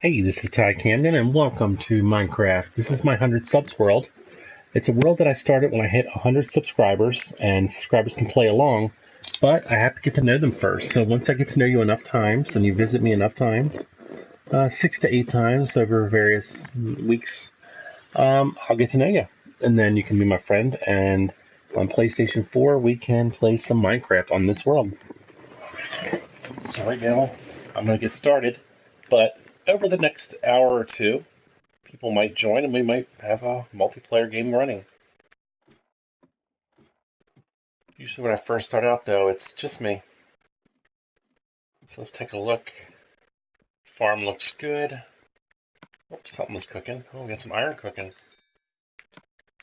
Hey, this is Ty Camden, and welcome to Minecraft. This is my 100 subs world. It's a world that I started when I hit 100 subscribers, and subscribers can play along, but I have to get to know them first. So once I get to know you enough times, and you visit me enough times, 6 to 8 times over various weeks, I'll get to know you. And then you can be my friend, and on PlayStation 4, we can play some Minecraft on this world. So right now, I'm going to get started, but over the next hour or two, people might join and we might have a multiplayer game running. Usually when I first start out though, it's just me. So let's take a look. Farm looks good. Oops, something was cooking. Oh, we got some iron cooking.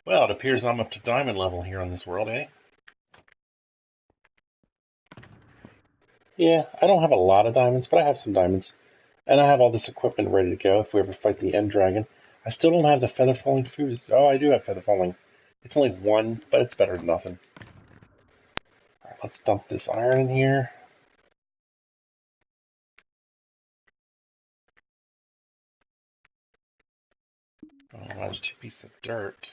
Well, it appears I'm up to diamond level here on this world, eh? Yeah, I don't have a lot of diamonds, but I have some diamonds. And I have all this equipment ready to go if we ever fight the end dragon. I still don't have the feather falling foods. Oh, I do have feather falling. It's only one, but it's better than nothing. Alright, let's dump this iron in here. Oh, there's 2 pieces of dirt.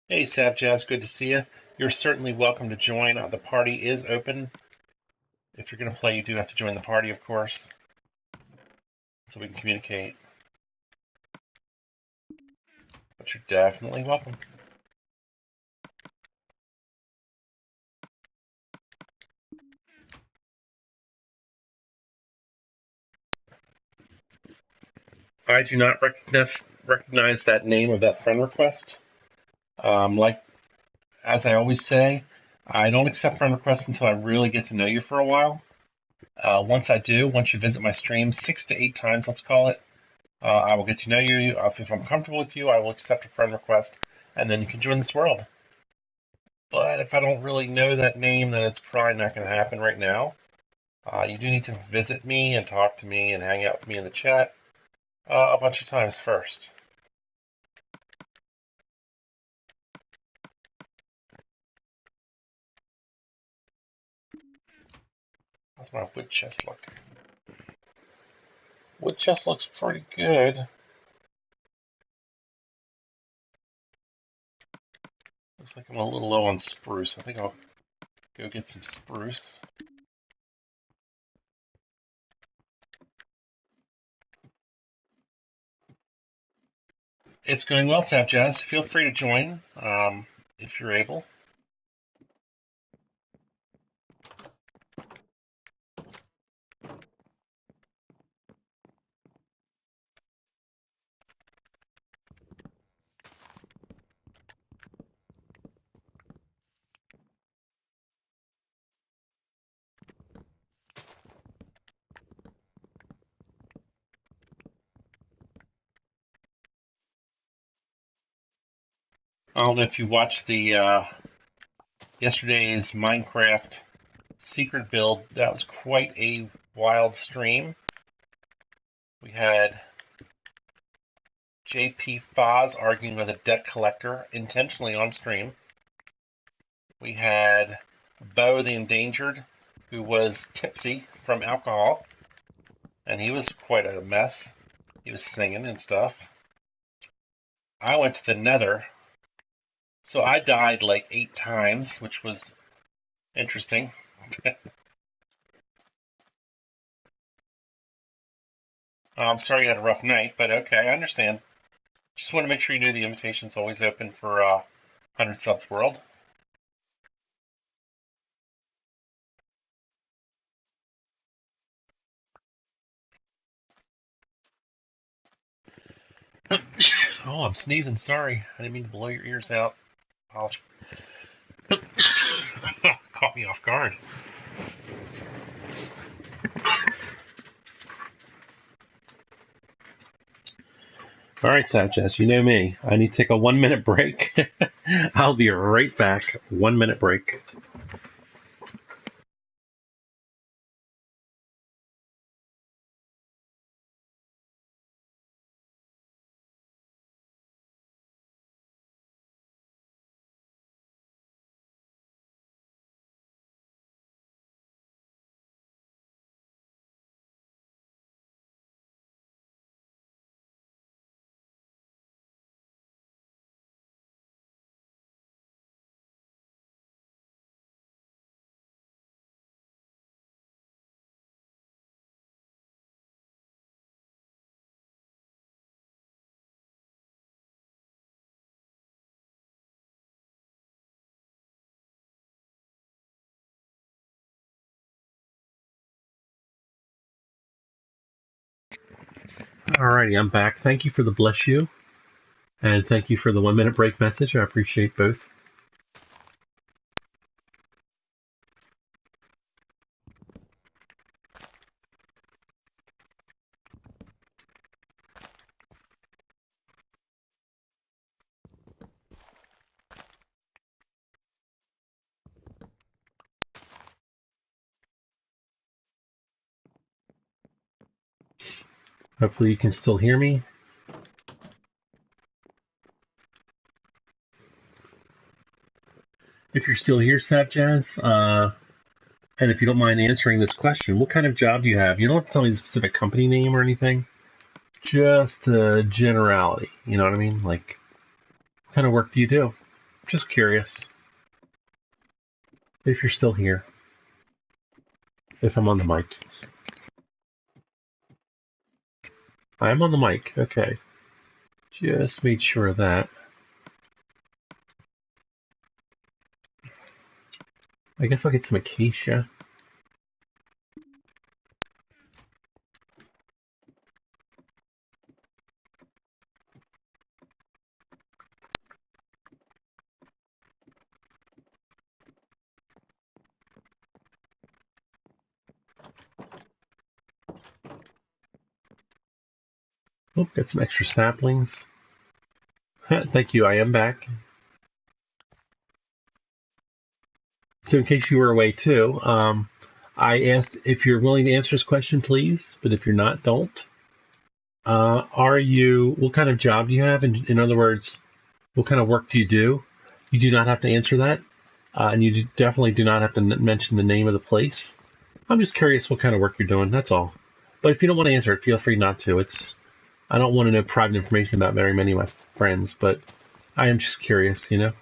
Hey, Savjazz, good to see you. You're certainly welcome to join. The party is open. If you're going to play, you do have to join the party, of course, so we can communicate. But you're definitely welcome. I do not recognize that name of that friend request. Like as I always say, I don't accept friend requests until I really get to know you for a while. Once I do, once you visit my stream 6 to 8 times, let's call it, I will get to know you. If I'm comfortable with you, I will accept a friend request, and then you can join this world. But if I don't really know that name, then it's probably not going to happen right now. You do need to visit me and talk to me and hang out with me in the chat a bunch of times first. How's my wood chest look? Wood chest looks pretty good. Looks like I'm a little low on spruce. I think I'll go get some spruce. It's going well, Savjazz. Feel free to join if you're able. I don't know if you watched the yesterday's Minecraft secret build. That was quite a wild stream. We had JP Foz arguing with a debt collector intentionally on stream. We had Bo the Endangered, who was tipsy from alcohol, and he was quite a mess. He was singing and stuff. I went to the Nether, so I died like 8 times, which was interesting. I'm sorry you had a rough night, but okay, I understand. Just want to make sure you knew the invitation's always open for 100 Subs World. Oh, I'm sneezing. Sorry. I didn't mean to blow your ears out. Caught me off guard. All right, Sanchez, you know me. I need to take a 1 minute break. I'll be right back. 1 minute break. Alrighty, I'm back. Thank you for the bless you, and thank you for the 1 minute break message. I appreciate both. Hopefully you can still hear me. If you're still here, Sap Jazz, and if you don't mind answering this question, what kind of job do you have? You don't have to tell me the specific company name or anything. Just a generality. You know what I mean? Like, what kind of work do you do? Just curious. If you're still here. If I'm on the mic. I'm on the mic. Okay. Just made sure of that. I guess I'll get some acacia. Oh, got some extra saplings. Thank you, I am back. So in case you were away too, I asked if you're willing to answer this question, please. But if you're not, don't. What kind of job do you have? In other words, what kind of work do you do? You do not have to answer that. And you definitely do not have to mention the name of the place. I'm just curious what kind of work you're doing, that's all. But if you don't want to answer it, feel free not to. I don't want to know private information about very many of my friends, but I am just curious, you know?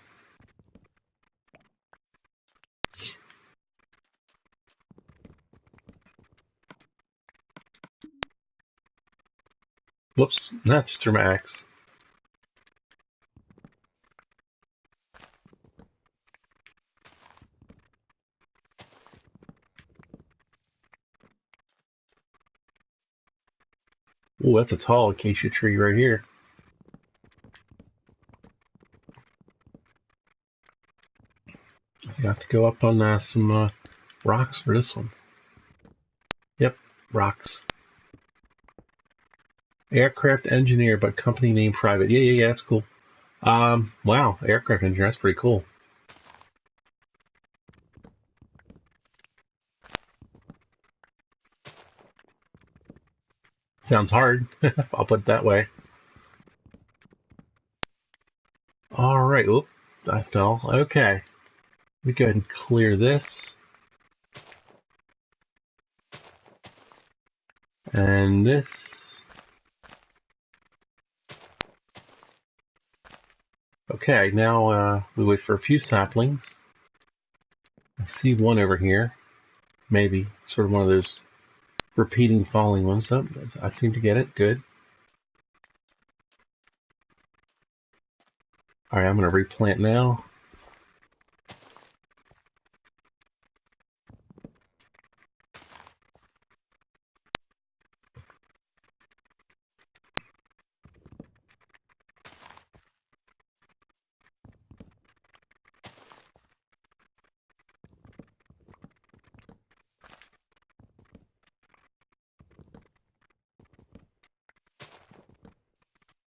Whoops, that's through my axe. Oh, that's a tall acacia tree right here. I think I have to go up on some rocks for this one. Yep, rocks. Aircraft engineer, but company name private. Yeah, that's cool. Wow, aircraft engineer, that's pretty cool. Sounds hard. I'll put it that way. Alright, oop, I fell. Okay. Let me go ahead and clear this. And this. Okay, now we wait for a few saplings. I see one over here. Maybe. Sort of one of those repeating falling ones. Oh, I seem to get it. Good. Alright, I'm going to replant now.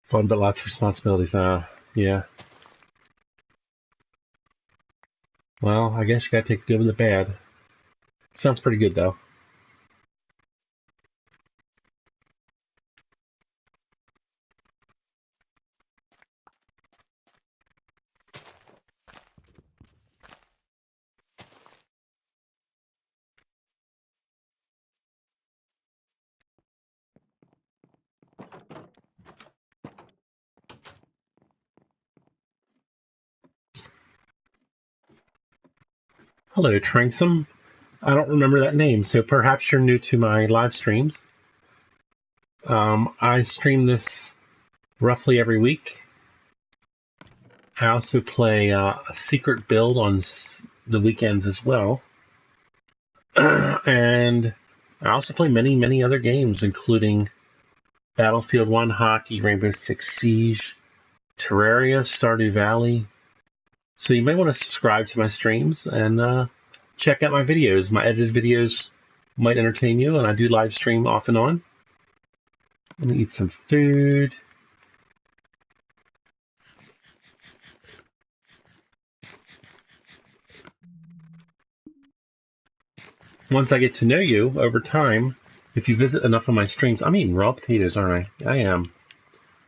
Fun, but lots of responsibilities. Yeah. Well, I guess you gotta take the good with the bad. Sounds pretty good, though. Hello, Tranksome. I don't remember that name, so perhaps you're new to my live streams. I stream this roughly every week. I also play a secret build on the weekends as well. And I also play many other games, including Battlefield 1, Hockey, Rainbow Six Siege, Terraria, Stardew Valley. So you may want to subscribe to my streams and check out my videos. My edited videos might entertain you, and I do live stream off and on. Let me eat some food. Once I get to know you over time, if you visit enough of my streams, I'm eating raw potatoes, aren't I? I am.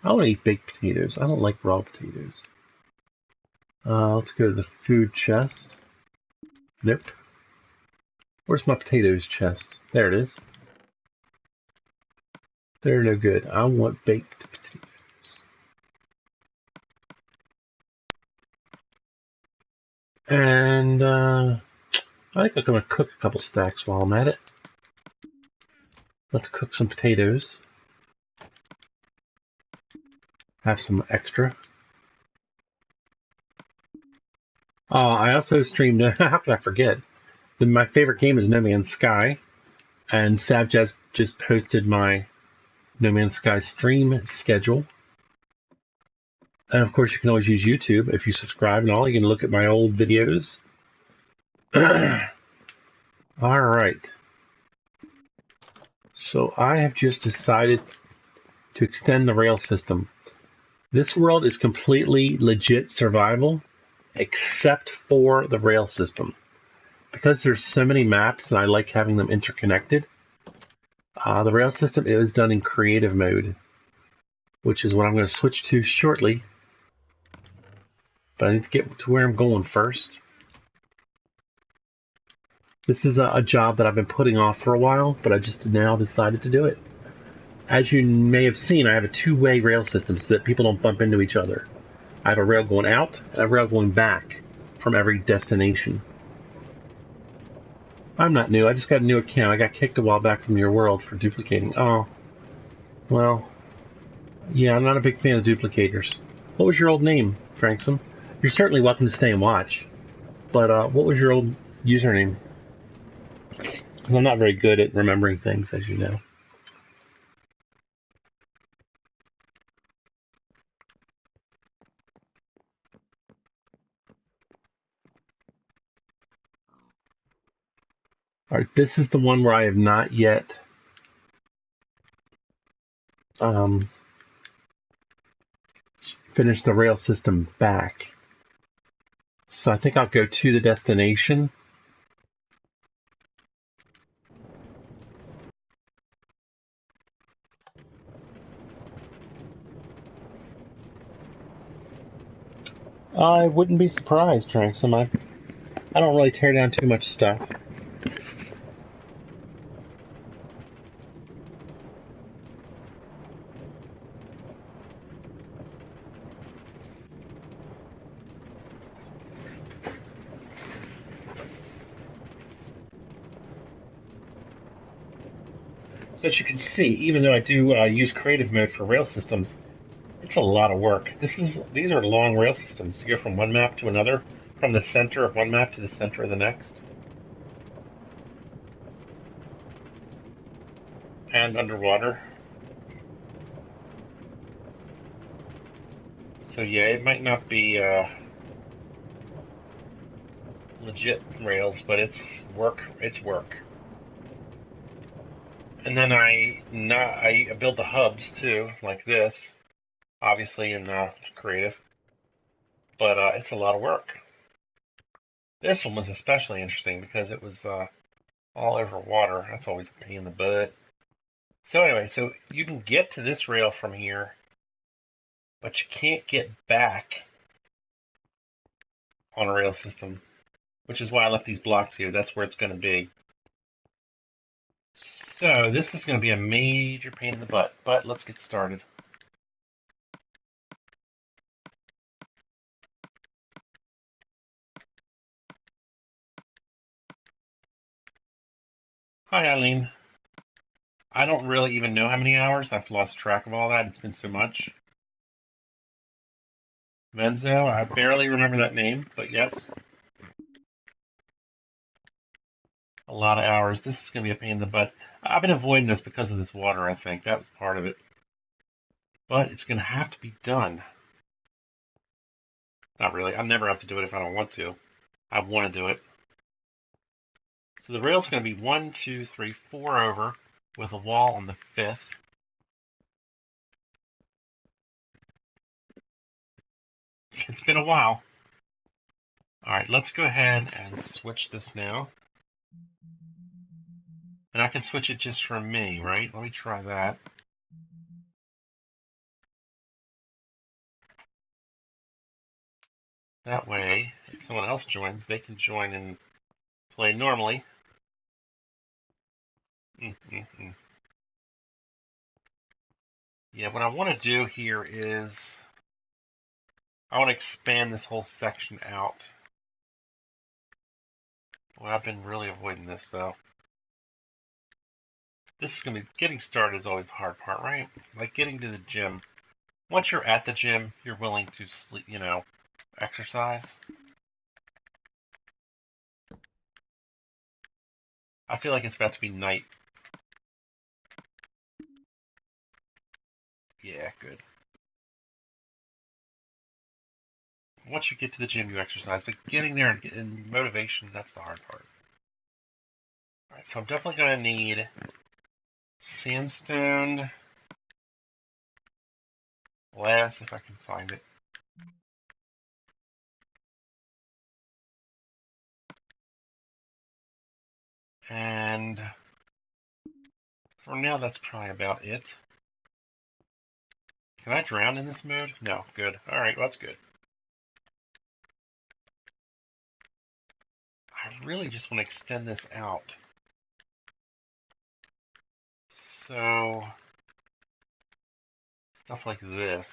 I want to eat baked potatoes. I don't like raw potatoes. Let's go to the food chest. Nope. Where's my potatoes chest? There it is. They're no good. I want baked potatoes. And I think I'm going to cook a couple stacks while I'm at it. Let's cook some potatoes. Have some extra. I also streamed, how could I forget? My favorite game is No Man's Sky, and Savjaz just posted my No Man's Sky stream schedule. And of course, you can always use YouTube if you subscribe and all. You can look at my old videos. All right. So I have just decided to extend the rail system. This world is completely legit survival, except for the rail system. Because there's so many maps and I like having them interconnected, the rail system is done in creative mode, which is what I'm going to switch to shortly. But I need to get to where I'm going first. This is a job that I've been putting off for a while, but I just now decided to do it. As you may have seen, I have a two-way rail system so that people don't bump into each other. I have a rail going out and a rail going back from every destination. I'm not new. I just got a new account. I got kicked a while back from your world for duplicating. Oh, well, yeah, I'm not a big fan of duplicators. What was your old name, Franksome? You're certainly welcome to stay and watch, but what was your old username? Because I'm not very good at remembering things, as you know. Alright, this is the one where I have not yet finished the rail system back. So I think I'll go to the destination. I wouldn't be surprised, Tranksome. I don't really tear down too much stuff. So as you can see, even though I do use creative mode for rail systems, it's a lot of work. These are long rail systems to go from one map to another, from the center of one map to the center of the next. And underwater. So yeah, it might not be legit rails, but it's work. It's work. And then I build the hubs too, like this, obviously in creative, but it's a lot of work. This one was especially interesting because it was all over water. That's always a pain in the butt. So anyway, so you can get to this rail from here, but you can't get back on a rail system, which is why I left these blocks here. That's where it's going to be. So this is going to be a major pain in the butt, but let's get started. Hi, Eileen. I don't really even know how many hours. I've lost track of all that. It's been so much. Venzo, I barely remember that name, but yes. A lot of hours. This is going to be a pain in the butt. I've been avoiding this because of this water, I think. That was part of it. but it's going to have to be done. Not really. I never have to do it if I don't want to. I want to do it. So the rail's going to be 1, 2, 3, 4 over with a wall on the 5th. It's been a while. Alright, let's go ahead and switch this now. And I can switch it just for me, right? Let me try that. That way, if someone else joins, they can join and play normally. Yeah, what I want to do here is I want to expand this whole section out. Well, I've been really avoiding this, though. This is going to be, getting started is always the hard part, right? Like getting to the gym. Once you're at the gym, you're willing to sleep, exercise. I feel like it's about to be night. Yeah, good. Once you get to the gym, you exercise, but getting there and getting motivation, that's the hard part. Alright, so I'm definitely going to need sandstone, glass, if I can find it. And for now, that's probably about it. Can I drown in this mode? No, good. Alright, well, that's good. I really just want to extend this out. So, stuff like this,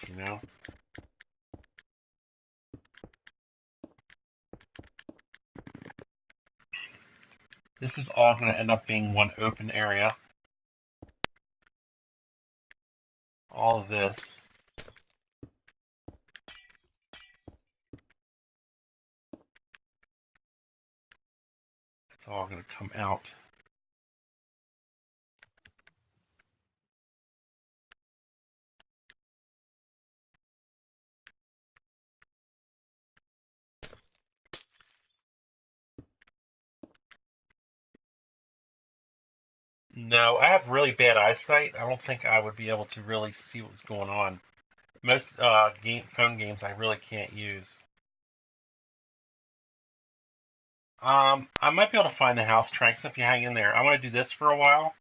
This is all going to end up being one open area. All of this. It's all going to come out. No, I have really bad eyesight. I don't think I would be able to really see what's going on. Most phone games I really can't use. I might be able to find the house tracks if you hang in there. I'm going to do this for a while,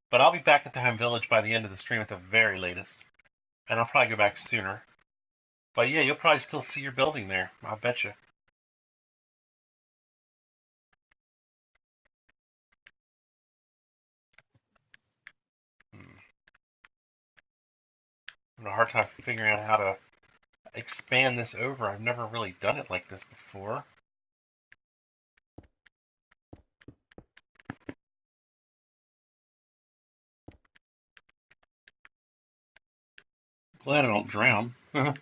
but I'll be back at the home village by the end of the stream at the very latest. And I'll probably go back sooner. But yeah, you'll probably still see your building there. I bet you. I'm having a hard time figuring out how to expand this over. I've never really done it like this before. Glad I don't drown. It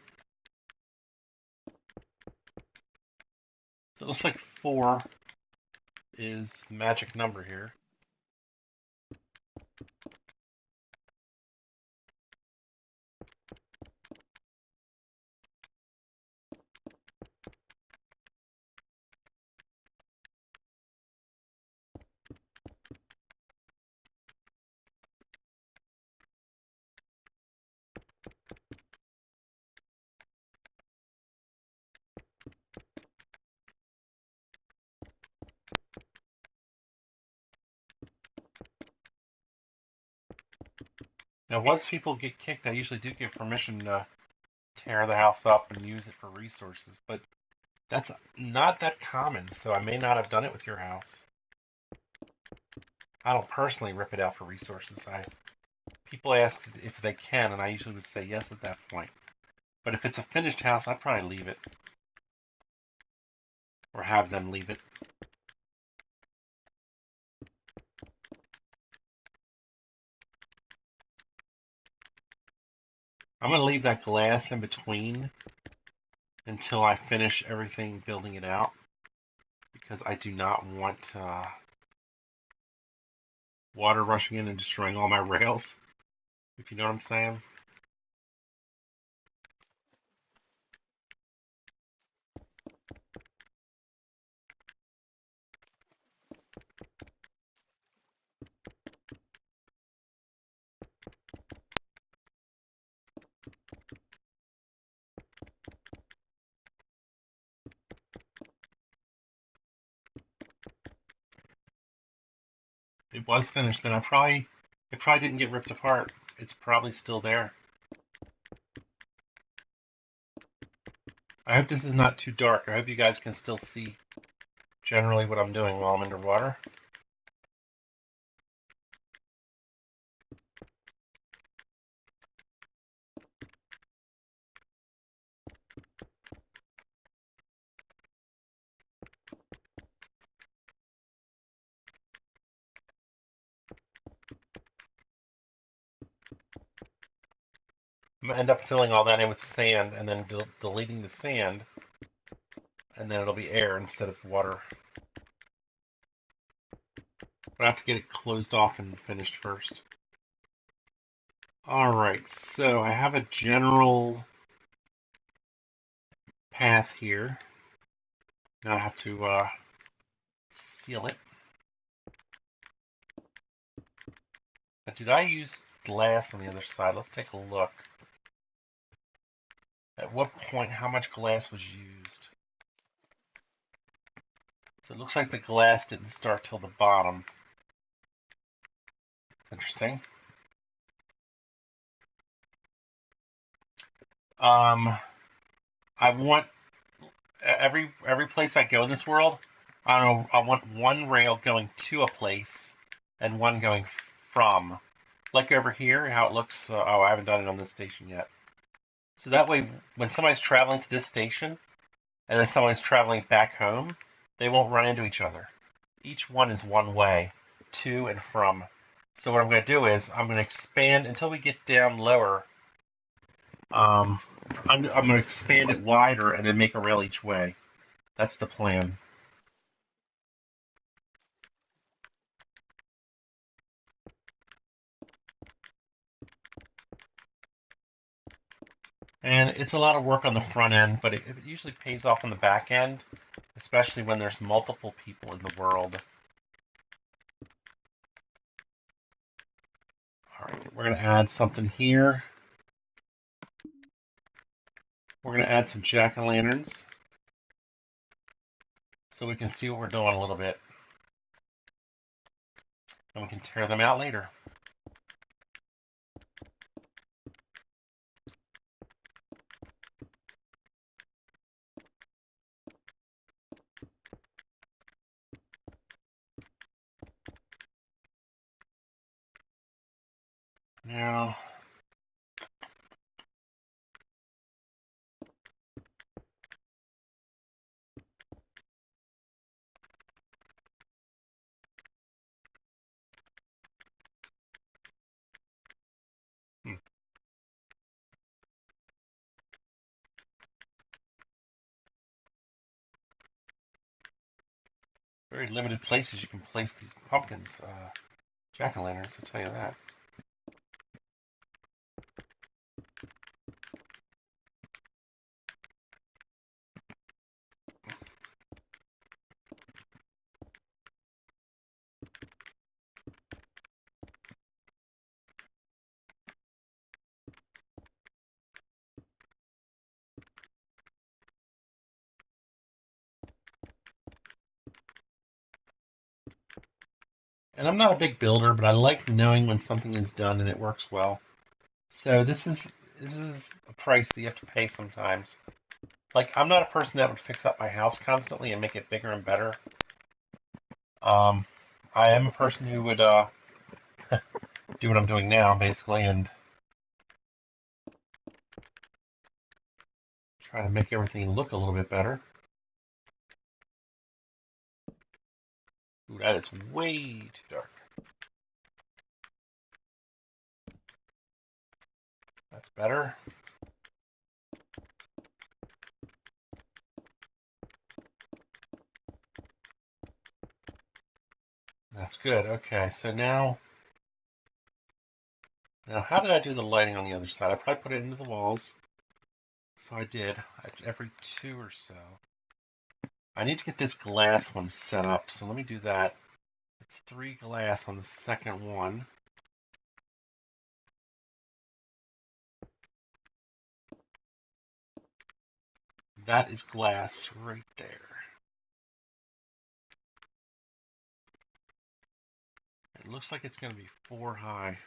looks like 4 is the magic number here. Now, once people get kicked, I usually do give permission to tear the house up and use it for resources, but that's not that common, so I may not have done it with your house. I don't personally rip it out for resources. People ask if they can, and I usually would say yes at that point. But if it's a finished house, I'd probably leave it. Or have them leave it. I'm going to leave that glass in between until I finish everything building it out. Because I do not want water rushing in and destroying all my rails. If you know what I'm saying. it was finished, then it probably didn't get ripped apart. It's probably still there. I hope this is not too dark. I hope you guys can still see generally what I'm doing while I'm underwater. I'm gonna end up filling all that in with sand and then deleting the sand, and then it'll be air instead of water. But I have to get it closed off and finished first. Alright, so I have a general path here. Now I have to seal it. Now, did I use glass on the other side? Let's take a look. At what point, how much glass was used? So it looks like the glass didn't start till the bottom. It's interesting. I want every place I go in this world, I want one rail going to a place and one going from. Like over here, how it looks. Oh, I haven't done it on this station yet. So that way, when somebody's traveling to this station and then someone's traveling back home, they won't run into each other. Each one is one way, to and from. So what I'm going to do is I'm going to expand until we get down lower. I'm going to expand it wider and then make a rail each way. That's the plan. And it's a lot of work on the front end, but it usually pays off on the back end, especially when there's multiple people in the world. Alright, we're going to add something here. We're going to add some jack-o'-lanterns so we can see what we're doing a little bit. And we can tear them out later. Now, very limited places you can place these pumpkins, jack-o'-lanterns, I'll tell you that. And I'm not a big builder, but I like knowing when something is done and it works well. So this is a price that you have to pay sometimes. Like, I'm not a person that would fix up my house constantly and make it bigger and better. I am a person who would do what I'm doing now, basically, and try to make everything look a little bit better. Ooh, that is way too dark. That's better. That's good. Okay, so now how did I do the lighting on the other side? I probably put it into the walls. So I did. It's every 2 or so. I need to get this glass one set up, so let me do that. It's 3 glass on the second one. That is glass right there. And It looks like it's going to be 4 high.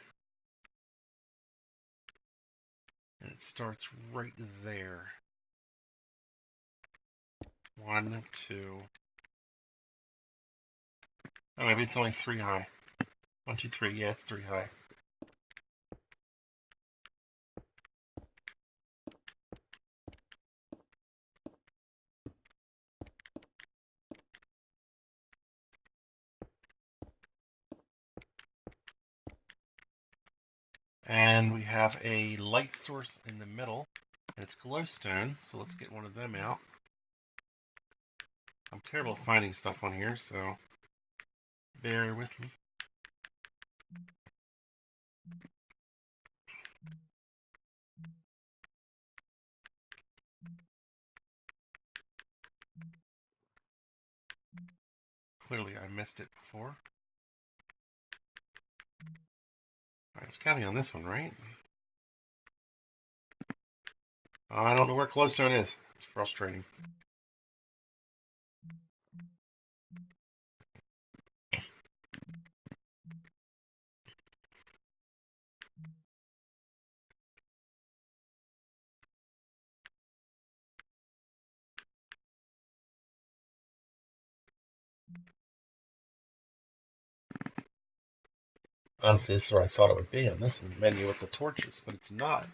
And it starts right there. 1, 2. Oh, maybe it's only 3 high. 1, 2, 3. Yeah, it's 3 high. And we have a light source in the middle. And it's glowstone, so let's get one of them out. I'm terrible at finding stuff on here, so bear with me. Clearly I missed it before. Alright, it's gotta be on this one, right? I don't know where glowstone is. It's frustrating. Honestly, this is where I thought it would be, on this menu with the torches, but it's not.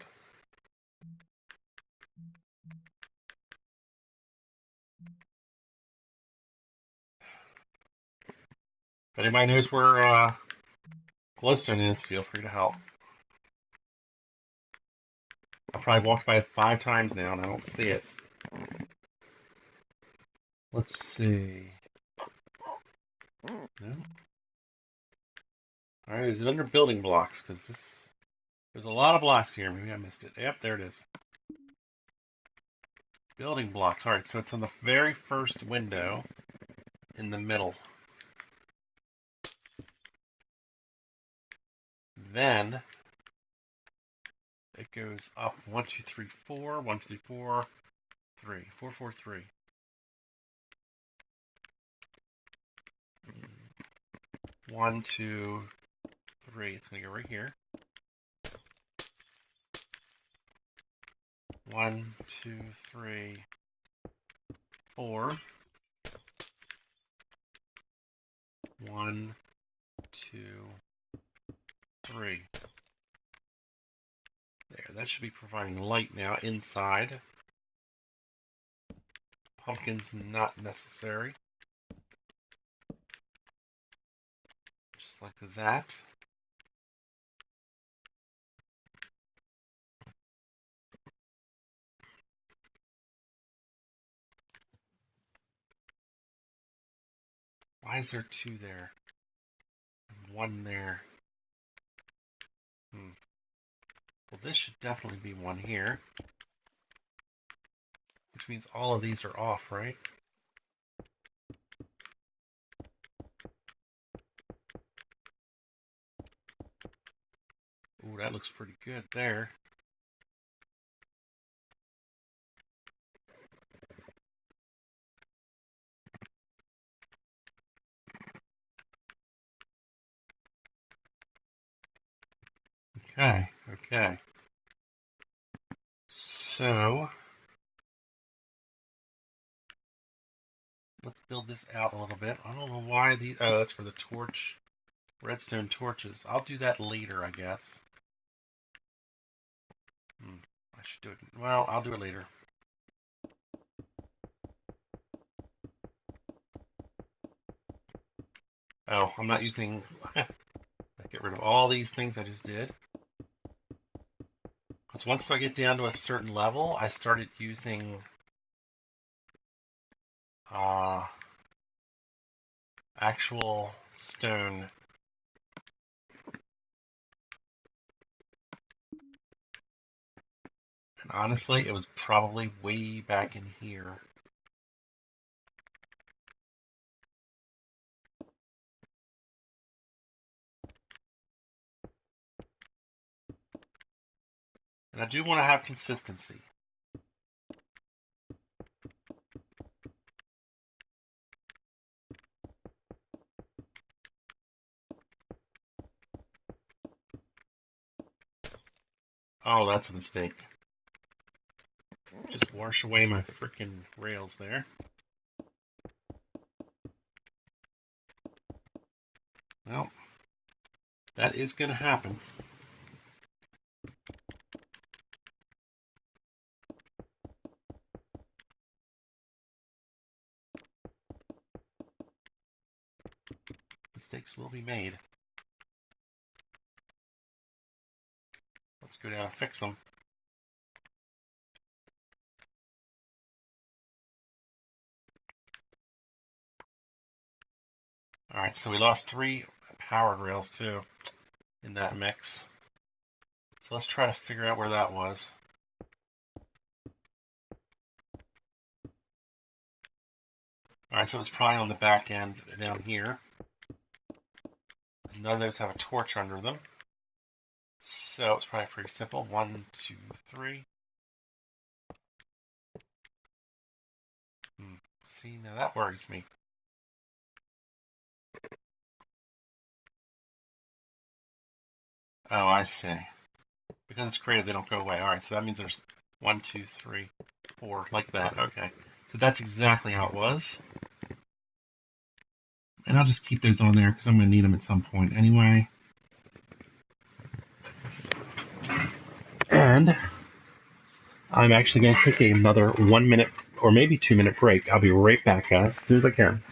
If anybody knows where glowstone is, feel free to help. I've probably walked by it 5 times now and I don't see it. Let's see. No. Alright, is it under building blocks? Because there's a lot of blocks here. Maybe I missed it. Yep, there it is. Building blocks. Alright, so it's on the very first window in the middle. Then it goes up 1, 2, 3, 4, 1, 2, 3, 4, 3. 4, 4, 3. 1, 2, 3. It's going to go right here. 1, 2, 3, 4. 1, 2, 3. There, that should be providing light now inside. Pumpkins not necessary. Just like that. Why is there 2 there? And 1 there. Well, this should definitely be 1 here. Which means all of these are off, right? Ooh, that looks pretty good there. Okay, okay. So, let's build this out a little bit. I don't know why these... Oh, that's for the torch. Redstone torches. I'll do that later, I guess. I should do it... Well, I'll do it later. Oh, I'm not using... Get rid of all these things I just did. Because once I get down to a certain level, I started using actual stone. And honestly, it was probably way back in here. And I do want to have consistency. Oh, that's a mistake. Just wash away my freaking rails there. Well, that is going to happen. Mistakes will be made. Let's go down and fix them. Alright, so we lost 3 powered rails too in that mix. So let's try to figure out where that was. Alright, so it's probably on the back end down here. None of those have a torch under them. So it's probably pretty simple. 1, 2, 3. See, now that worries me. Oh, I see. Because it's created, they don't go away. Alright, so that means there's 1, 2, 3, 4, like that. Okay. So that's exactly how it was. And I'll just keep those on there because I'm going to need them at some point anyway. And I'm actually going to take another 1 minute or maybe 2 minute break. I'll be right back, guys, as soon as I can.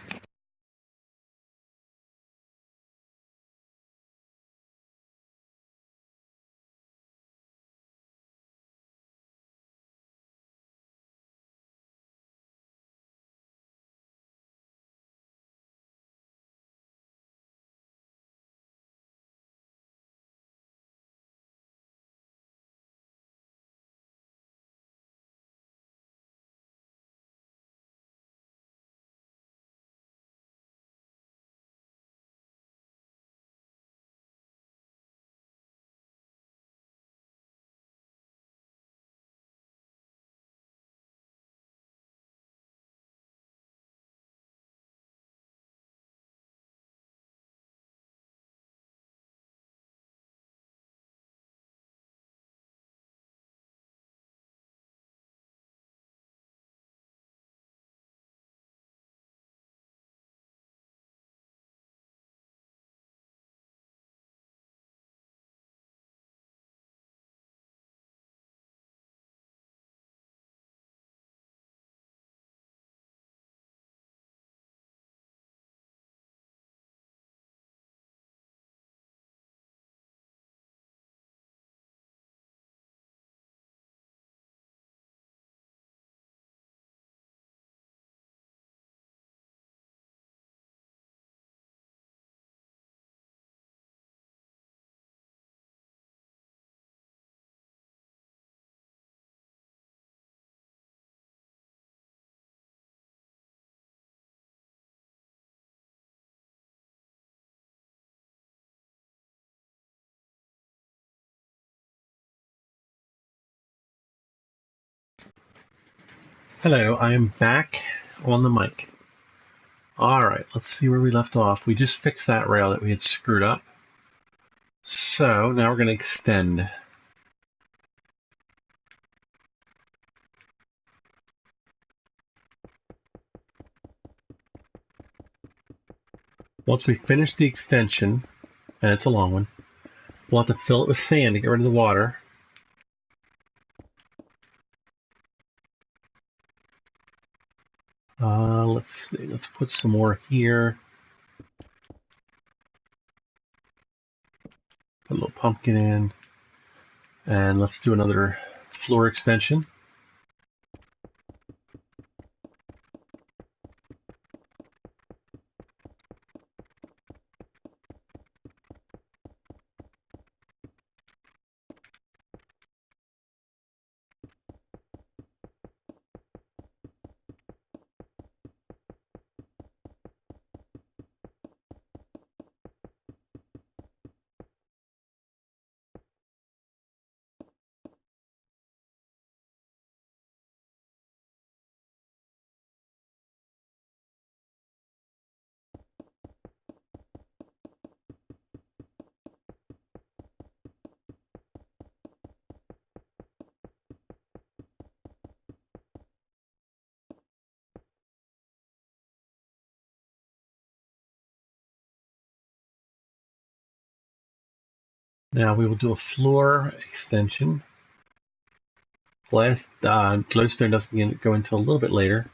Hello, I am back on the mic. Alright, let's see where we left off. We just fixed that rail that we had screwed up. So now we're going to extend. Once we finish the extension, and it's a long one, we'll have to fill it with sand to get rid of the water. Let's see, let's put some more here. Put a little pumpkin in. And let's do another floor extension. Now we will do a floor extension. Glass glowstone doesn't go until a little bit later.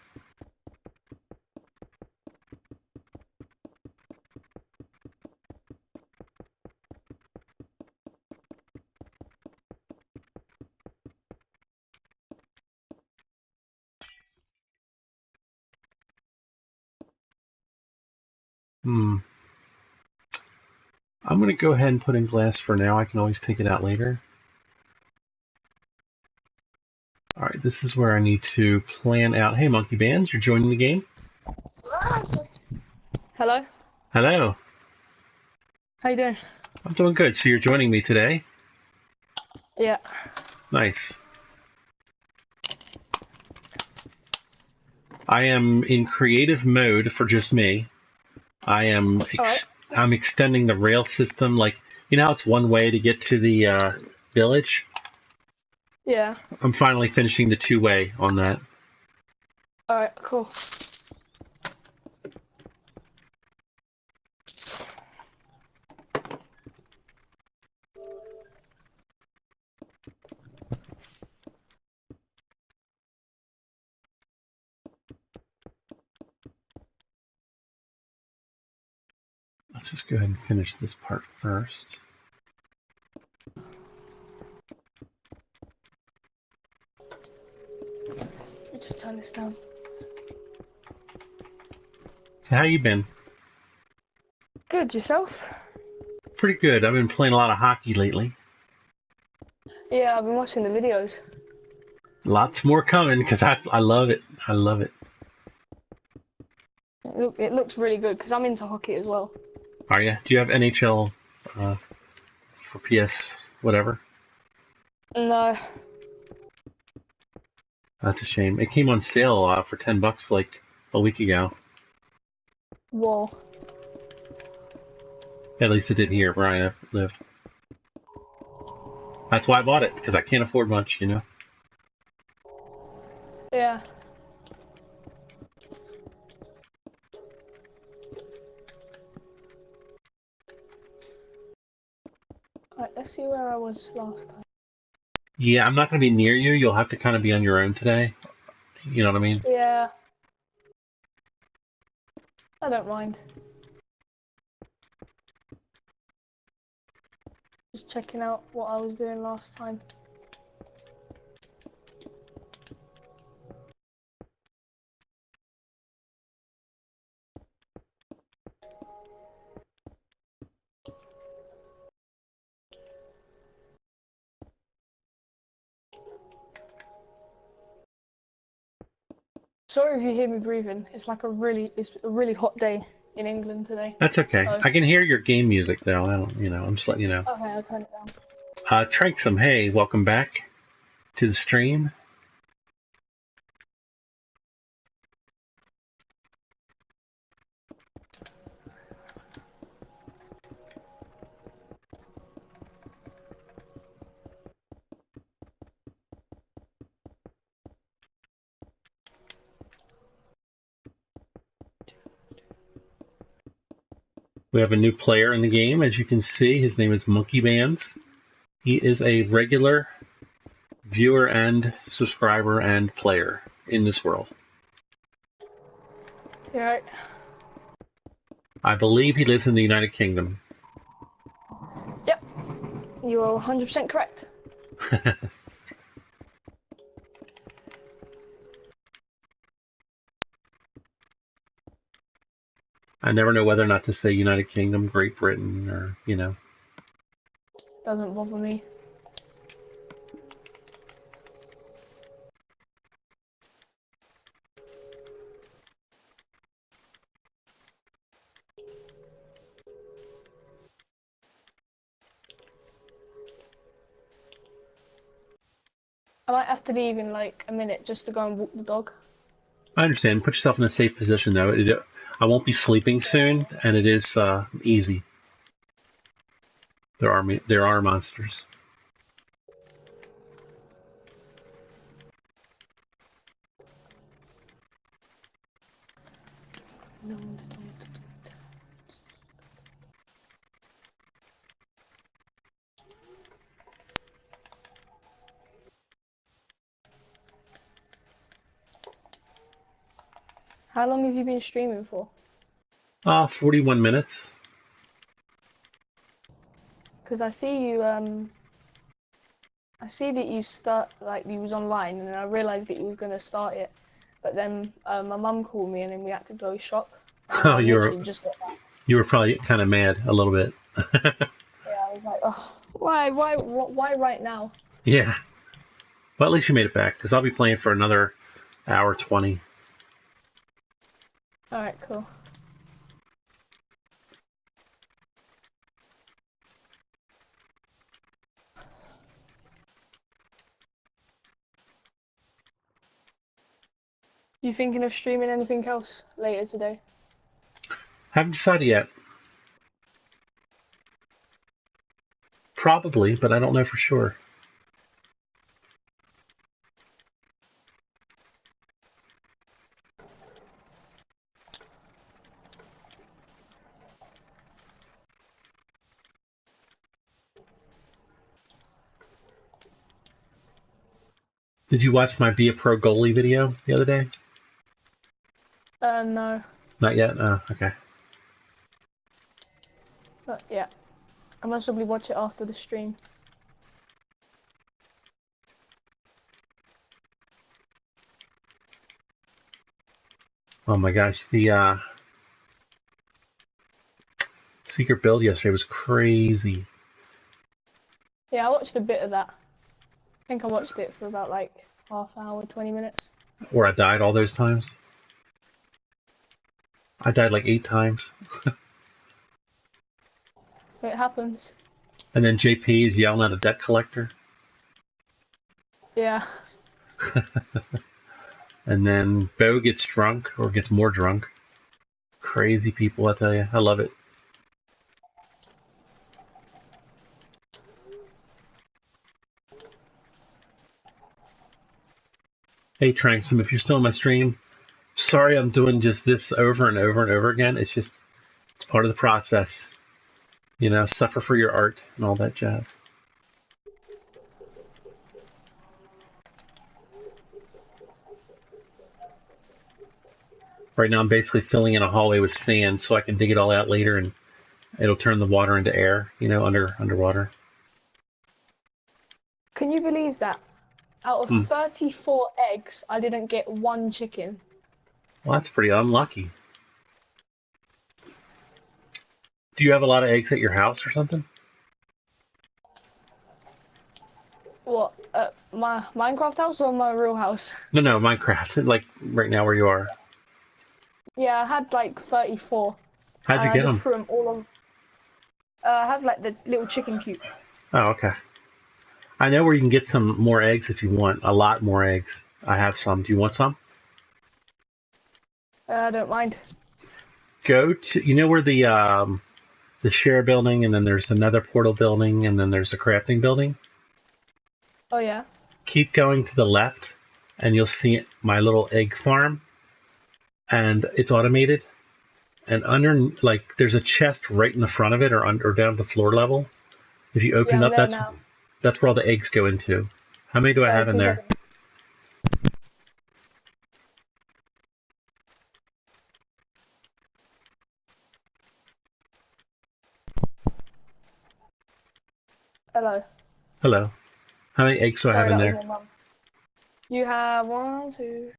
I'm going to go ahead and put in glass for now. I can always take it out later. Alright, this is where I need to plan out. Hey, Monkey Bands, you're joining the game? Hello? Hello. How you doing? I'm doing good. So you're joining me today? Yeah. Nice. I am in creative mode for just me. I'm extending the rail system. Like, you know how it's one way to get to the village? Yeah. I'm finally finishing the two-way on that. Alright, cool. Let's just go ahead and finish this part first. Let me just turn this down. So how you been? Good, yourself? Pretty good. I've been playing a lot of hockey lately. Yeah, I've been watching the videos. Lots more coming because I love it. I love it. It looks really good because I'm into hockey as well. Are you? Do you have NHL for PS whatever? No. That's a shame. It came on sale for $10 like a week ago. Whoa. At least it did here where I live. That's why I bought it, because I can't afford much, you know? Yeah. Alright, let's see where I was last time. Yeah, I'm not going to be near you. You'll have to kind of be on your own today. You know what I mean? Yeah. I don't mind. Just checking out what I was doing last time. Sorry if you hear me breathing. It's a really hot day in England today. That's okay. So. I can hear your game music, though. I don't, I'm just letting you know. Okay, I'll turn it down. Tranksum, hey, welcome back to the stream. We have a new player in the game, as you can see. His name is Monkey Bands. He is a regular viewer and subscriber and player in this world. You alright? I believe he lives in the United Kingdom. Yep. You are 100% correct. I never know whether or not to say United Kingdom, Great Britain, or, Doesn't bother me. I might have to leave in like a minute just to go and walk the dog. I understand. Put yourself in a safe position, though. I won't be sleeping soon, and it is easy. There are monsters. How long have you been streaming for? 41 minutes. Because I see you, I see that you you was online, and then I realised that you was gonna start it. But then my mum called me, and then we had to go shop. And Oh, I literally just got back. you were probably kind of mad a little bit. Yeah, I was like, oh, why right now? Yeah. Well, at least you made it back, because I'll be playing for another hour 20. Alright, cool. You thinking of streaming anything else later today? Haven't decided yet. Probably, but I don't know for sure. Did you watch my Be a Pro Goalie video the other day? No. Not yet? Oh, okay. But yeah. I must probably watch it after the stream. Oh my gosh, the secret build yesterday was crazy. Yeah, I watched a bit of that. I think I watched it for about like half hour, 20 minutes. Where I died all those times. I died like 8 times. It happens. And then JP is yelling at a debt collector. Yeah. And then Bo gets drunk, or gets more drunk. Crazy people, I tell you. I love it. Hey, Tranksum, if you're still in my stream, sorry I'm doing just this over and over and over again. It's part of the process. You know, suffer for your art and all that jazz. Right now I'm basically filling in a hallway with sand so I can dig it all out later and it'll turn the water into air, you know, underwater. Can you believe that? Out of 34 eggs, I didn't get 1 chicken. Well, that's pretty unlucky. Do you have a lot of eggs at your house or something? What? My Minecraft house or my real house? No, Minecraft. Like right now where you are. Yeah, I had like 34. How'd you And get I just them? threw them all on. I have like the little chicken coop. Oh, okay. I know where you can get some more eggs if you want. A lot more eggs. I have some. Do you want some? I don't mind. Go to, you know where the share building, and then there's another portal building, and then there's the crafting building? Oh yeah? Keep going to the left, and you'll see my little egg farm. And it's automated. And under, like, there's a chest right in the front of it, or down at the floor level. If you open Yeah, it up, that's where all the eggs go into. How many do I have in there? Seconds. Hello. Hello. How many eggs do I have in there? You have 1, 2,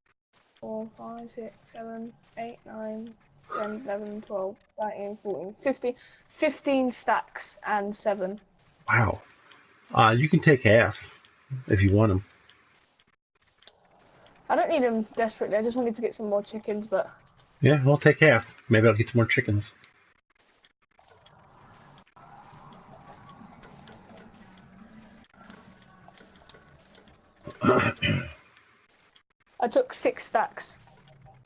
4, 5, 6, 7, 8, 9, 10, 11, 12, 13, 14, 15. 15 stacks and 7. Wow. You can take half if you want them. I don't need them desperately. I just wanted to get some more chickens, but... Yeah, I'll take half. Maybe I'll get some more chickens. I took 6 stacks.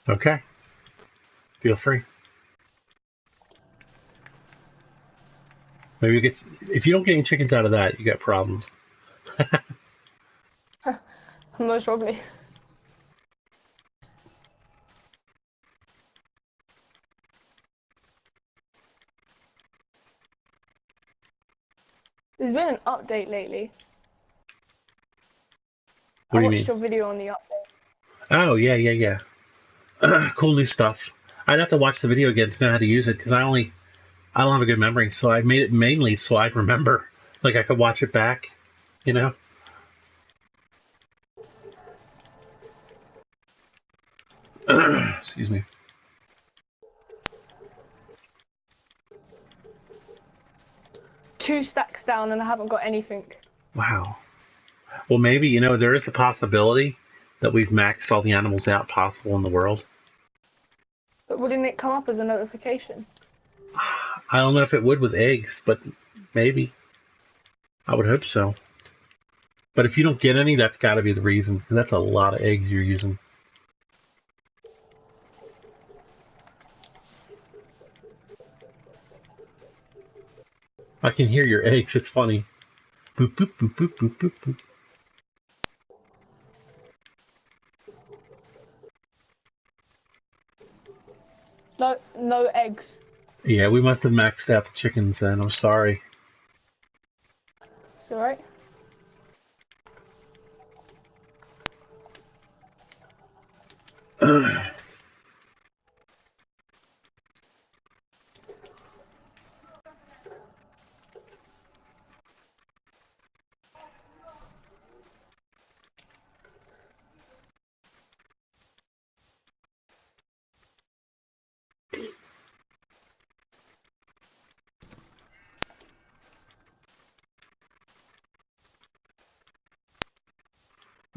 Okay. Feel free. Maybe you get, if you don't get any chickens out of that, you got problems. Most probably. There's been an update lately. What do you mean? I watched your video on the update. Oh, yeah. Cool new stuff. I'd have to watch the video again to know how to use it because I don't have a good memory, so I made it mainly so I'd remember. Like I could watch it back, you know. Excuse me. 2 stacks down and I haven't got anything. Wow. Well, maybe there is a possibility that we've maxed all the animals out possible in the world. But wouldn't it come up as a notification? I don't know if it would with eggs, but maybe. I would hope so. But if you don't get any, that's got to be the reason. That's a lot of eggs you're using. I can hear your eggs. It's funny. Boop, boop, boop, boop, boop, boop, boop. No eggs. Yeah, we must have maxed out the chickens then. I'm sorry. It's alright.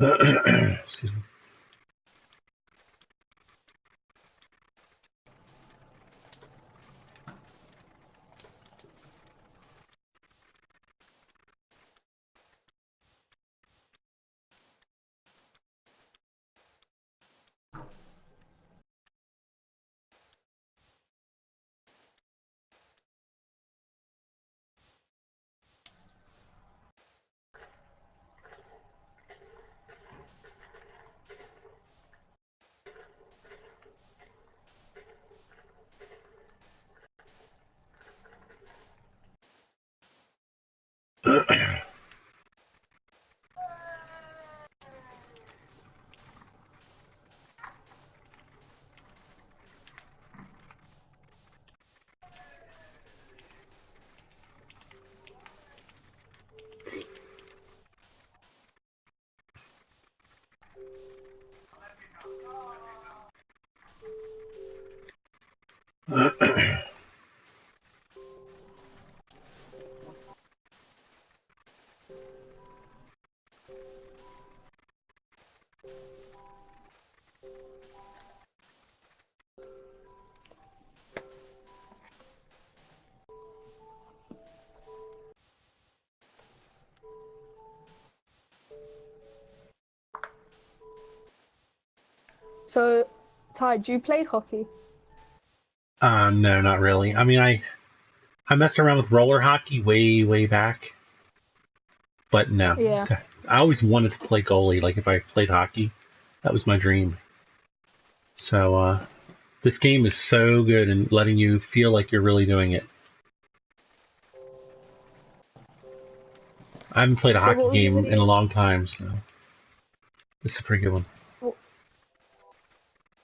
Excuse me. So, Ty, do you play hockey? No, not really. I mean, I messed around with roller hockey way, way back, but no. Yeah. I always wanted to play goalie. Like if I played hockey, that was my dream. So this game is so good in letting you feel like you're really doing it. I haven't played a So hockey what was the game in a video? long time, so this is a pretty good one. What,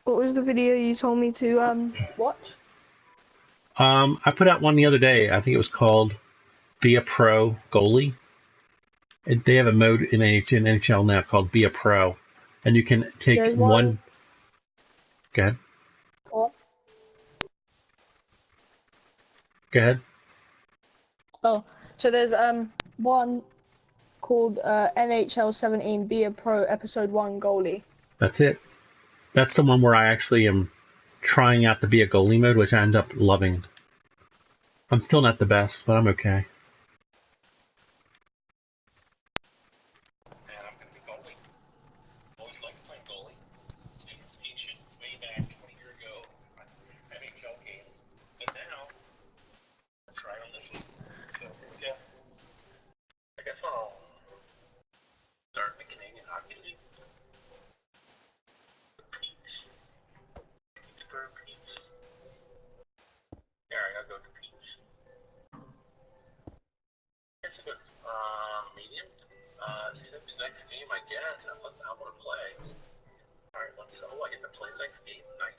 what was the video you told me to watch? I put out one the other day. I think it was called "Be a Pro Goalie." They have a mode in NHL now called "Be a Pro," and you can take There's one. one. Go ahead. Oh, Go ahead. oh, so there's one called NHL 17 Be a Pro Episode 1 Goalie. That's it. That's the one where I actually am trying out the "Be a Goalie" mode, which I end up loving. I'm still not the best, but I'm okay. And I'm going to be goalie. Always liked playing goalie. It's ancient, way back 20 years ago, NHL games. But now, I'll try on this one. So, yeah. I guess I'll start the Canadian Hockey League. Peach. Pittsburgh Peach. Yeah, I gotta go to Peach. It's a good medium. Sips next game, I guess. I want to play. Alright, I get to play the next game. Nice.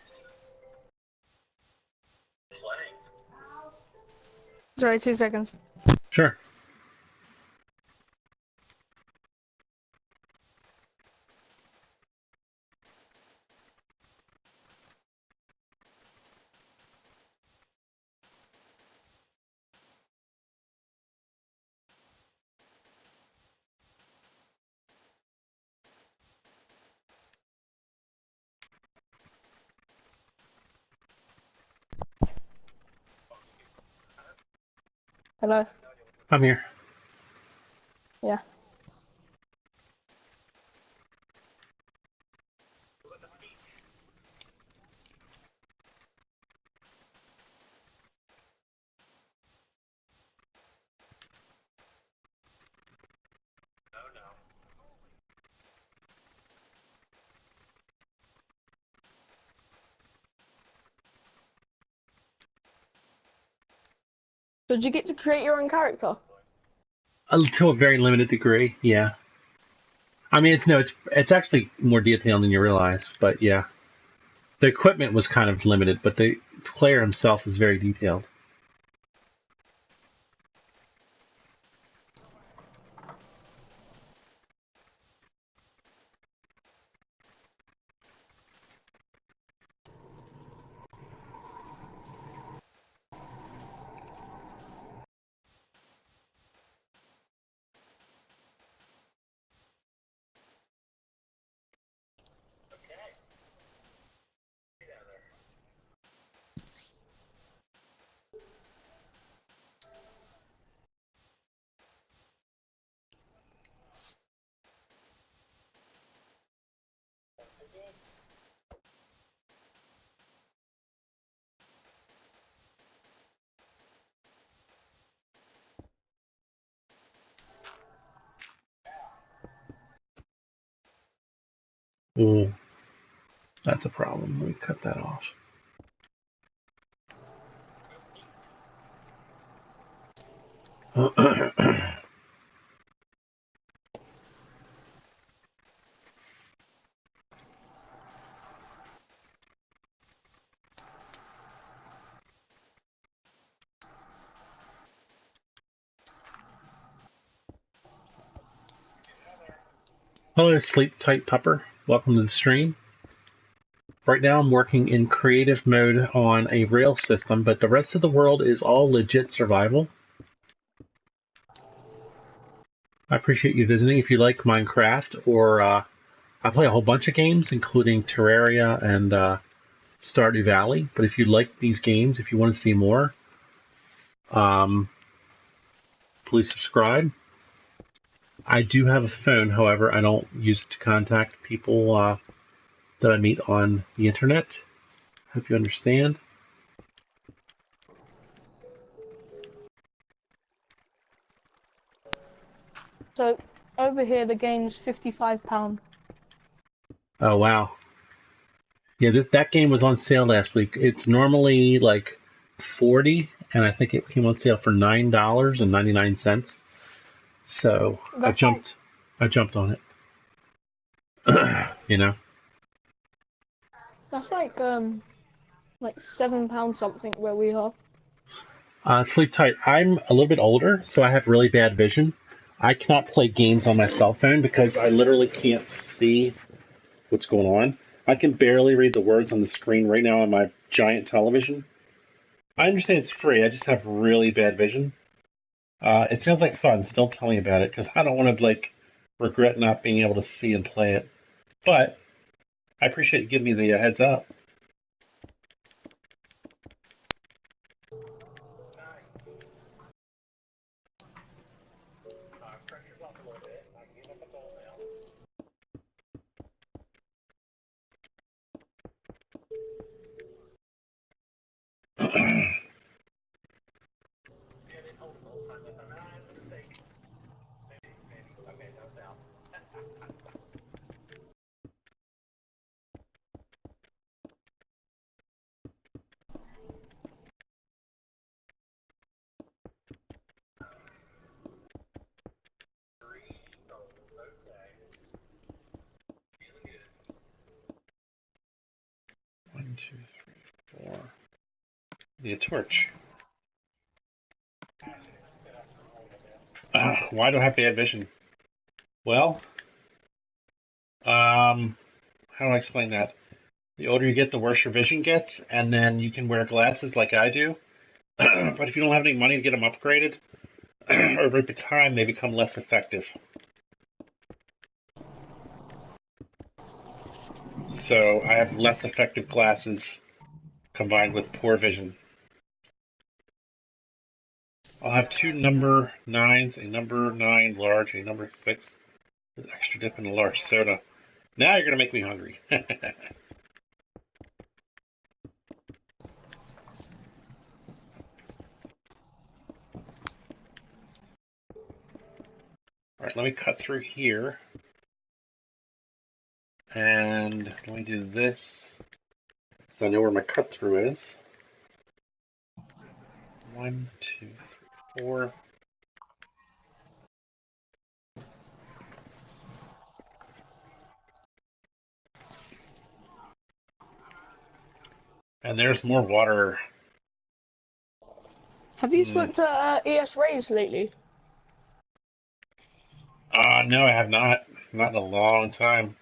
Sorry, 2 seconds. Sure. Hello? I'm here. Yeah. So did you get to create your own character? To a very limited degree, yeah. I mean, it's actually more detailed than you realize, but yeah. The equipment was kind of limited, but the player himself is very detailed. Ooh, that's a problem. Let me cut that off. Hello, Sleep Tight Pupper. Welcome to the stream. Right now I'm working in creative mode on a rail system, but the rest of the world is all legit survival. I appreciate you visiting. If you like Minecraft, or I play a whole bunch of games, including Terraria and Stardew Valley. But if you like these games, if you want to see more, um, please subscribe. I do have a phone, however, I don't use it to contact people that I meet on the internet. Hope you understand. So over here the game's £55. Oh wow. Yeah, that game was on sale last week. It's normally like 40, and I think it came on sale for $9.99. So That's like I jumped on it. You know. that's like £7 something where we are. Sleep tight. I'm a little bit older, so I have really bad vision. I cannot play games on my cell phone because I literally can't see what's going on. I can barely read the words on the screen right now on my giant television. I understand it's free. I just have really bad vision. It sounds like fun, so don't tell me about it because I don't want to like regret not being able to see and play it. But I appreciate you giving me the heads up. One, two, three, four. Need a torch. Why do I have bad vision? Well, how do I explain that? The older you get, the worse your vision gets, and then you can wear glasses like I do. But if you don't have any money to get them upgraded, over the time they become less effective. So I have less effective glasses combined with poor vision. I'll have two number 9s, a number 9 large, a number 6 with extra dip and a large soda. Now you're going to make me hungry. Alright, let me cut through here. And let me do this so I know where my cut through is. 1, 2, 3, 4. And there's more water. Have you spoken to ES Rays lately? No, I have not. Not in a long time.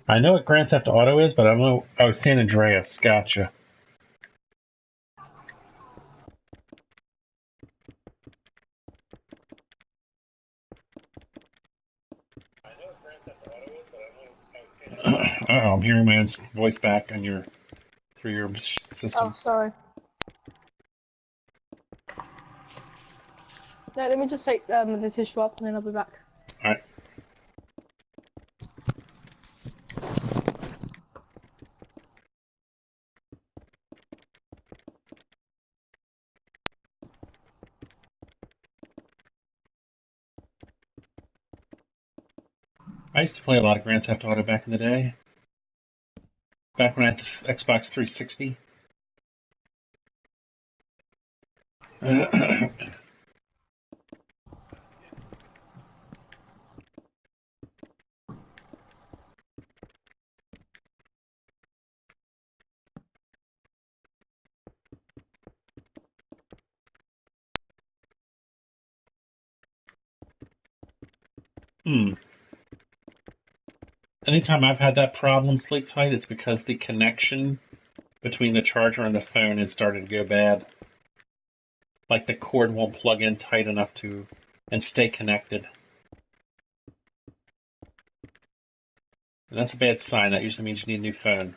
I know what Grand Theft Auto is, but I don't know. Oh, San Andreas. Gotcha. I'm hearing my own voice back on your through your system. Oh, sorry. No, let me just take the tissue up and then I'll be back. All right. I used to play a lot of Grand Theft Auto back in the day. Back when I had the Xbox 360. Anytime I've had that problem, Sleep Tight, it's because the connection between the charger and the phone has started to go bad. Like the cord won't plug in tight enough to and stay connected. And that's a bad sign. That usually means you need a new phone.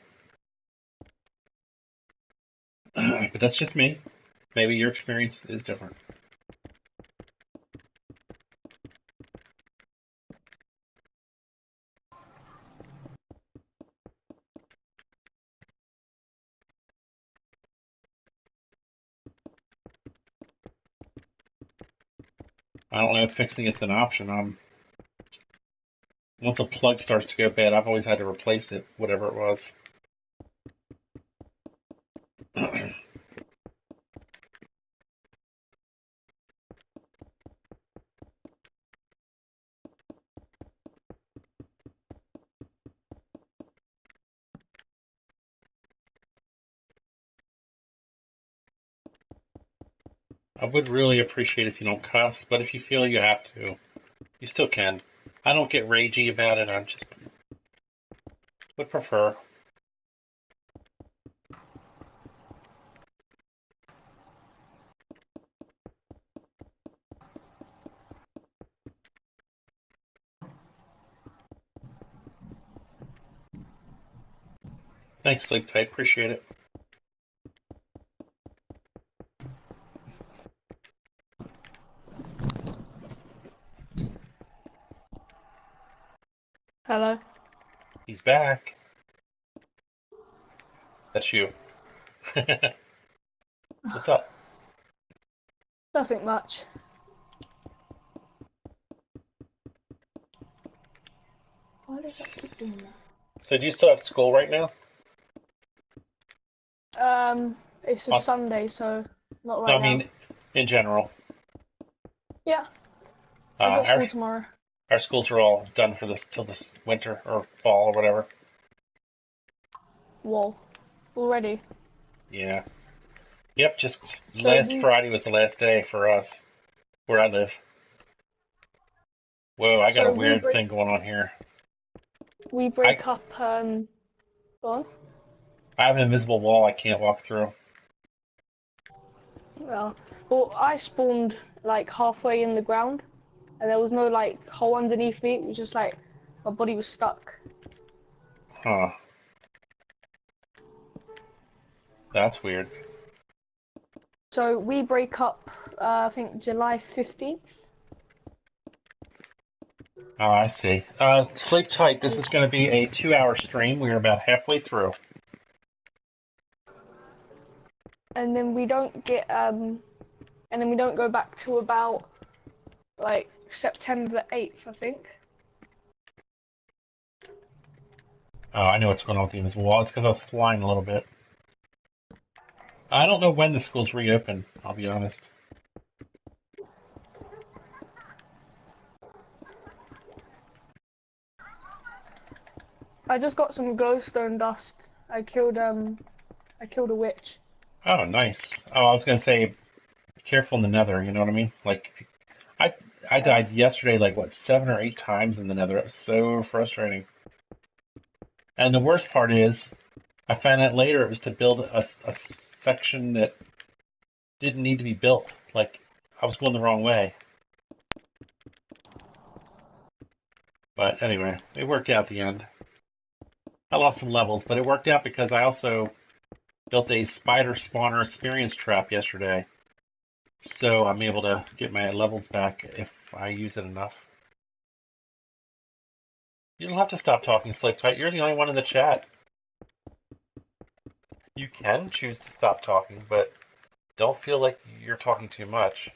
But that's just me. Maybe your experience is different. I don't know if fixing it's an option. Once a plug starts to go bad, I've always had to replace it, whatever it was. I would really appreciate if you don't cuss, but if you feel you have to, you still can. I don't get ragey about it. I just would prefer. Thanks, Sleep Tight. Appreciate it. Hello? He's back. That's you. What's up? Nothing much. Why does that keep doing So do you still have school right now? that? It's a On, Sunday, so Not No, right I now. mean, in general. Yeah, Uh, I got our school tomorrow. our schools are all done for this till this winter or fall or whatever. Whoa, already. Yeah. Yep. Just So last we Friday was the last day for us where I live. Whoa, I got a so weird thing going on here. we I break up. Go on. I have an invisible wall I can't walk through. Well, well, I spawned like halfway in the ground, and there was no like hole underneath me. It was just like my body was stuck. Huh. That's weird. So we break up. I think July 15th. Oh, I see. Sleep tight. This is going to be a 2-hour stream. We're about halfway through. And then we don't get and then we don't go back to about like September 8th, I think. Oh, I know what's going on with the invisible wall. It's because I was flying a little bit. I don't know when the schools reopen, I'll be honest. I just got some glowstone dust. I killed a witch. Oh, nice. Oh, I was going to say, be careful in the nether, you know what I mean? Like, I I Yeah. died yesterday, like, what, 7 or 8 times in the nether. It was so frustrating. And the worst part is, I found out later it was to build a section that didn't need to be built. Like, I was going the wrong way. But anyway, it worked out at the end. I lost some levels, but it worked out because I also built a spider spawner experience trap yesterday. So I'm able to get my levels back if I use it enough. You don't have to stop talking, Slick Tight. You're the only one in the chat. You can choose to stop talking, but don't feel like you're talking too much.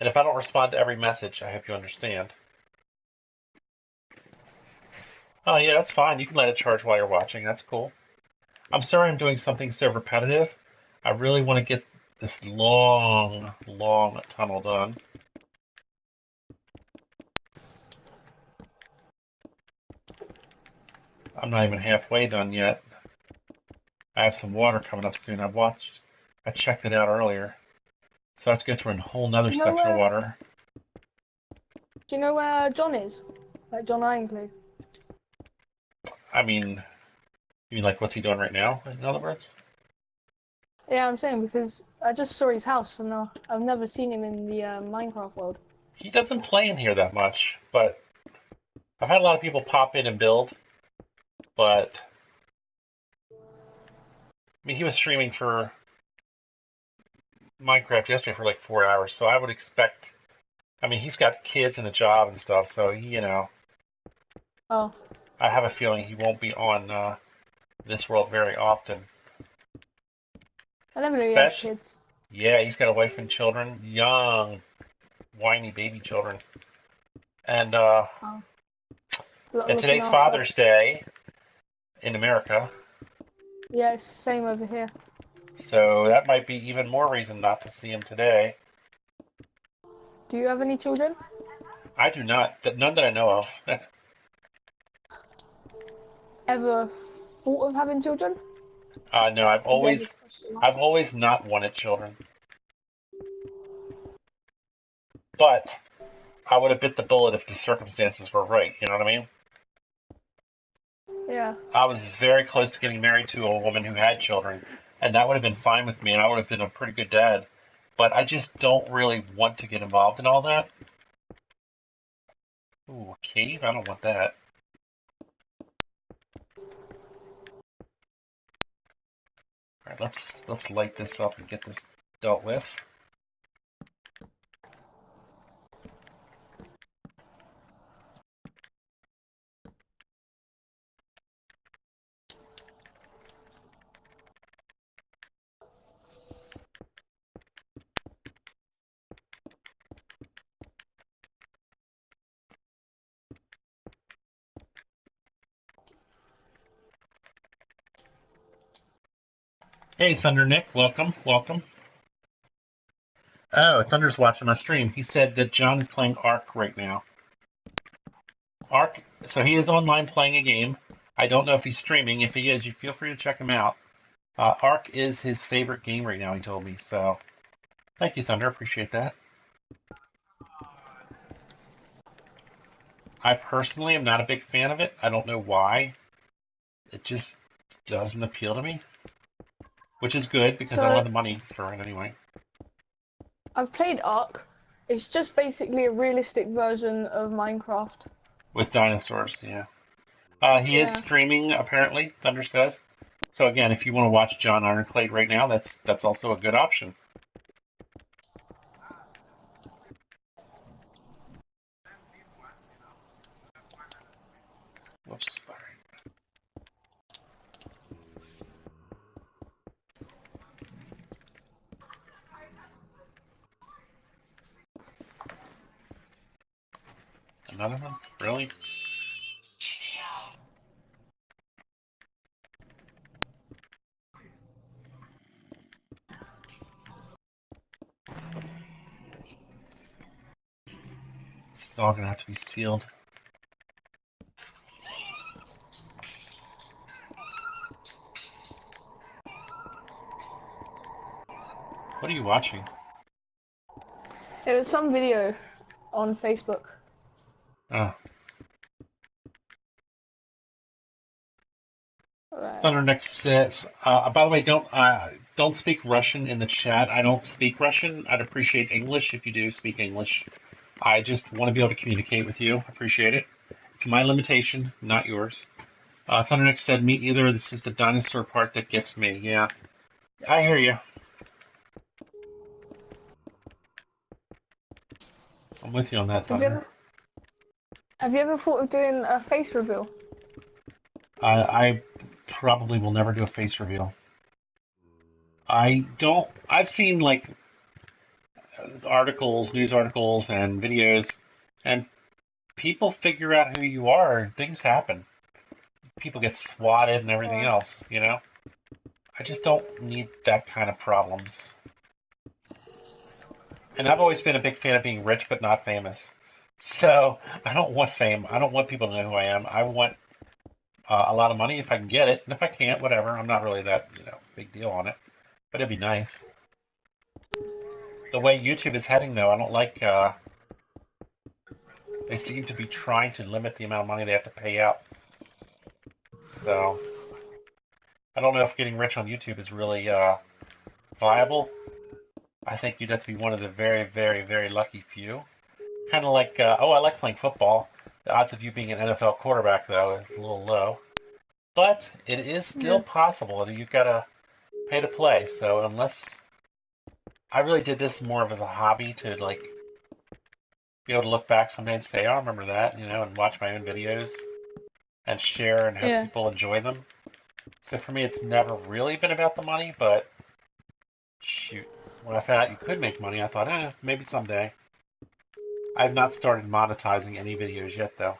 And if I don't respond to every message, I hope you understand. Oh, yeah, that's fine. You can let it charge while you're watching. That's cool. I'm sorry I'm doing something so repetitive. I really want to get this long, long tunnel done. I'm not even halfway done yet. I have some water coming up soon. I checked it out earlier. So I have to go through a whole nother Do you know section of where? water. Do you know where John is? Like John Ironclad. I mean, you mean like what's he doing right now, in other words? Yeah, I'm saying because I just saw his house and I've never seen him in the Minecraft world. He doesn't play in here that much, but I've had a lot of people pop in and build, but I mean, he was streaming for Minecraft yesterday for like 4 hours, so I would expect. I mean, he's got kids and a job and stuff, so Oh, I have a feeling he won't be on this world very often. I never knew he had Especially, kids. yeah, he's got a wife and children, young, whiny baby children, and Oh, a lot of and looking today's after. Father's Day in America, Yeah, it's the same over here. so that might be even more reason not to see him today. Do you have any children? I do not, none that I know of. Ever thought of having children? No, Has it ever crossed your mind? I've always not wanted children, but I would have bit the bullet if the circumstances were right. You know what I mean? Yeah. I was very close to getting married to a woman who had children, and that would have been fine with me, and I would have been a pretty good dad. But I just don't really want to get involved in all that. Ooh, a cave? I don't want that. All right, let's light this up and get this dealt with. Hey, Thunder Nick, welcome, welcome. Oh, Thunder's watching my stream. He said that John is playing Ark right now. Ark, so he is online playing a game. I don't know if he's streaming. If he is, you feel free to check him out. Ark is his favorite game right now, he told me. So, thank you, Thunder. Appreciate that. I personally am not a big fan of it. I don't know why. It just doesn't appeal to me, which is good because I don't So have the money for it anyway. I've played Ark. It's just basically a realistic version of Minecraft. With dinosaurs, yeah. He is Yeah. streaming, apparently, Thunder says. So again, if you want to watch John Ironclade right now, that's also a good option. Whoops, sorry. Another one? Really? It's all gonna have to be sealed. What are you watching? It was some video on Facebook. Oh. Right. Thunder Nick says, by the way, don't speak Russian in the chat. I don't speak Russian. I'd appreciate English if you do speak English. I just want to be able to communicate with you. Appreciate it. It's my limitation, not yours. Thunder Nick said, me either. This is the dinosaur part that gets me. Yeah, I hear you. I'm with you on that, Have you Thunder. ever have you ever thought of doing a face reveal? I probably will never do a face reveal. I don't. I've seen like articles, news articles, and videos, and people figure out who you are, and things happen. People get swatted and everything Yeah. else. You know. I just don't need that kind of problems. And I've always been a big fan of being rich but not famous. So I don't want fame. I don't want people to know who I am. I want a lot of money if I can get it, and if I can't, whatever. I'm not really that big deal on it, but it'd be nice. The way YouTube is heading, though, I don't like. They seem to be trying to limit the amount of money they have to pay out. So I don't know if getting rich on YouTube is really viable. I think you'd have to be one of the very, very, very lucky few. Kind of like, oh, I like playing football. The odds of you being an NFL quarterback, though, is a little low. But it is still Yeah. possible. You've got to pay to play. So unless I really did this more of as a hobby to like be able to look back someday and say, oh, I remember that, and watch my own videos and share and have Yeah. people enjoy them. So for me, it's never really been about the money, but shoot, when I found out you could make money, I thought, maybe someday. I've not started monetizing any videos yet, though.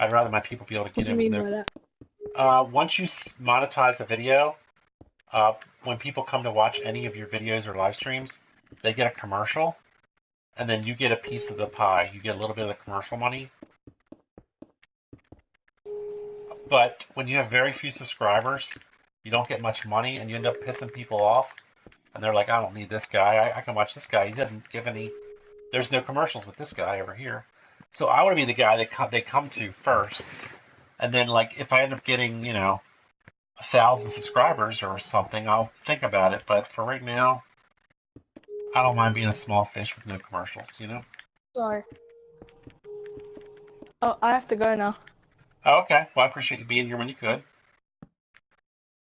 I'd rather my people be able to What get do you in with mean their. by that? Once you monetize a video, uh, when people come to watch any of your videos or live streams, they get a commercial, and then you get a piece of the pie. You get a little bit of the commercial money. But when you have very few subscribers, you don't get much money, and you end up pissing people off. And they're like, I don't need this guy. I can watch this guy. He doesn't give any. There's no commercials with this guy over here. So I want to be the guy that they come to first. And then, like, if I end up getting, 1,000 subscribers or something, I'll think about it. But for right now, I don't mind being a small fish with no commercials. Sorry. Oh, I have to go now. Oh, okay. Well, I appreciate you being here when you could.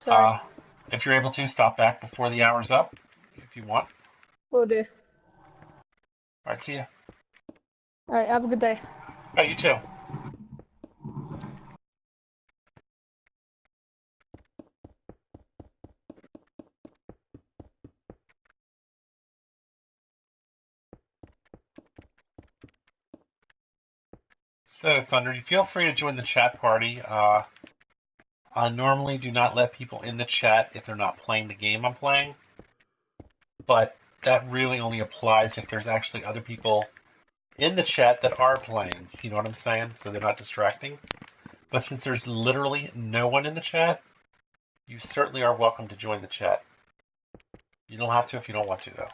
Sorry. If you're able to, stop back before the hour's up if you want. Will do. All right, see ya. Alright, have a good day. Oh, you too. So, Thunder, you feel free to join the chat party. I normally do not let people in the chat if they're not playing the game I'm playing, but that really only applies if there's actually other people in the chat that are playing. You know what I'm saying? So they're not distracting. But since there's literally no one in the chat, you certainly are welcome to join the chat. You don't have to if you don't want to, though.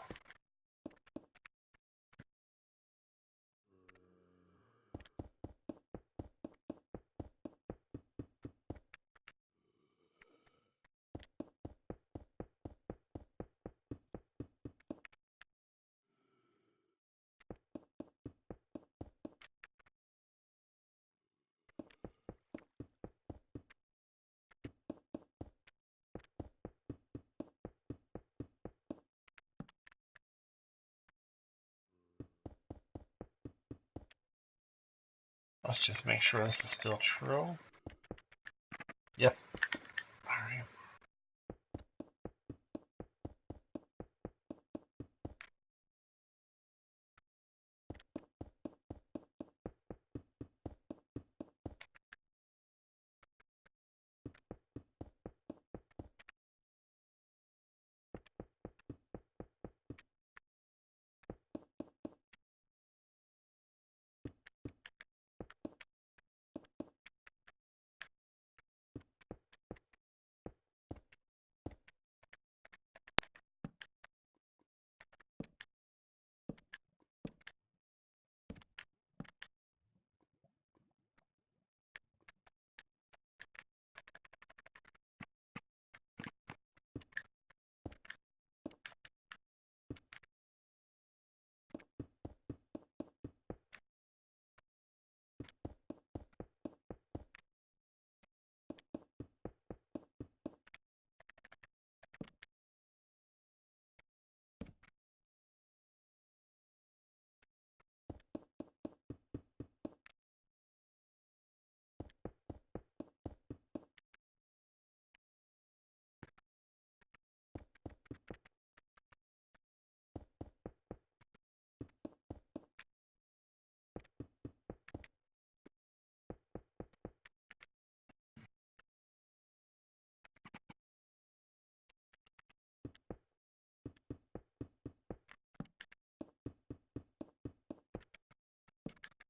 Let's just make sure this is still true. Yep. All right.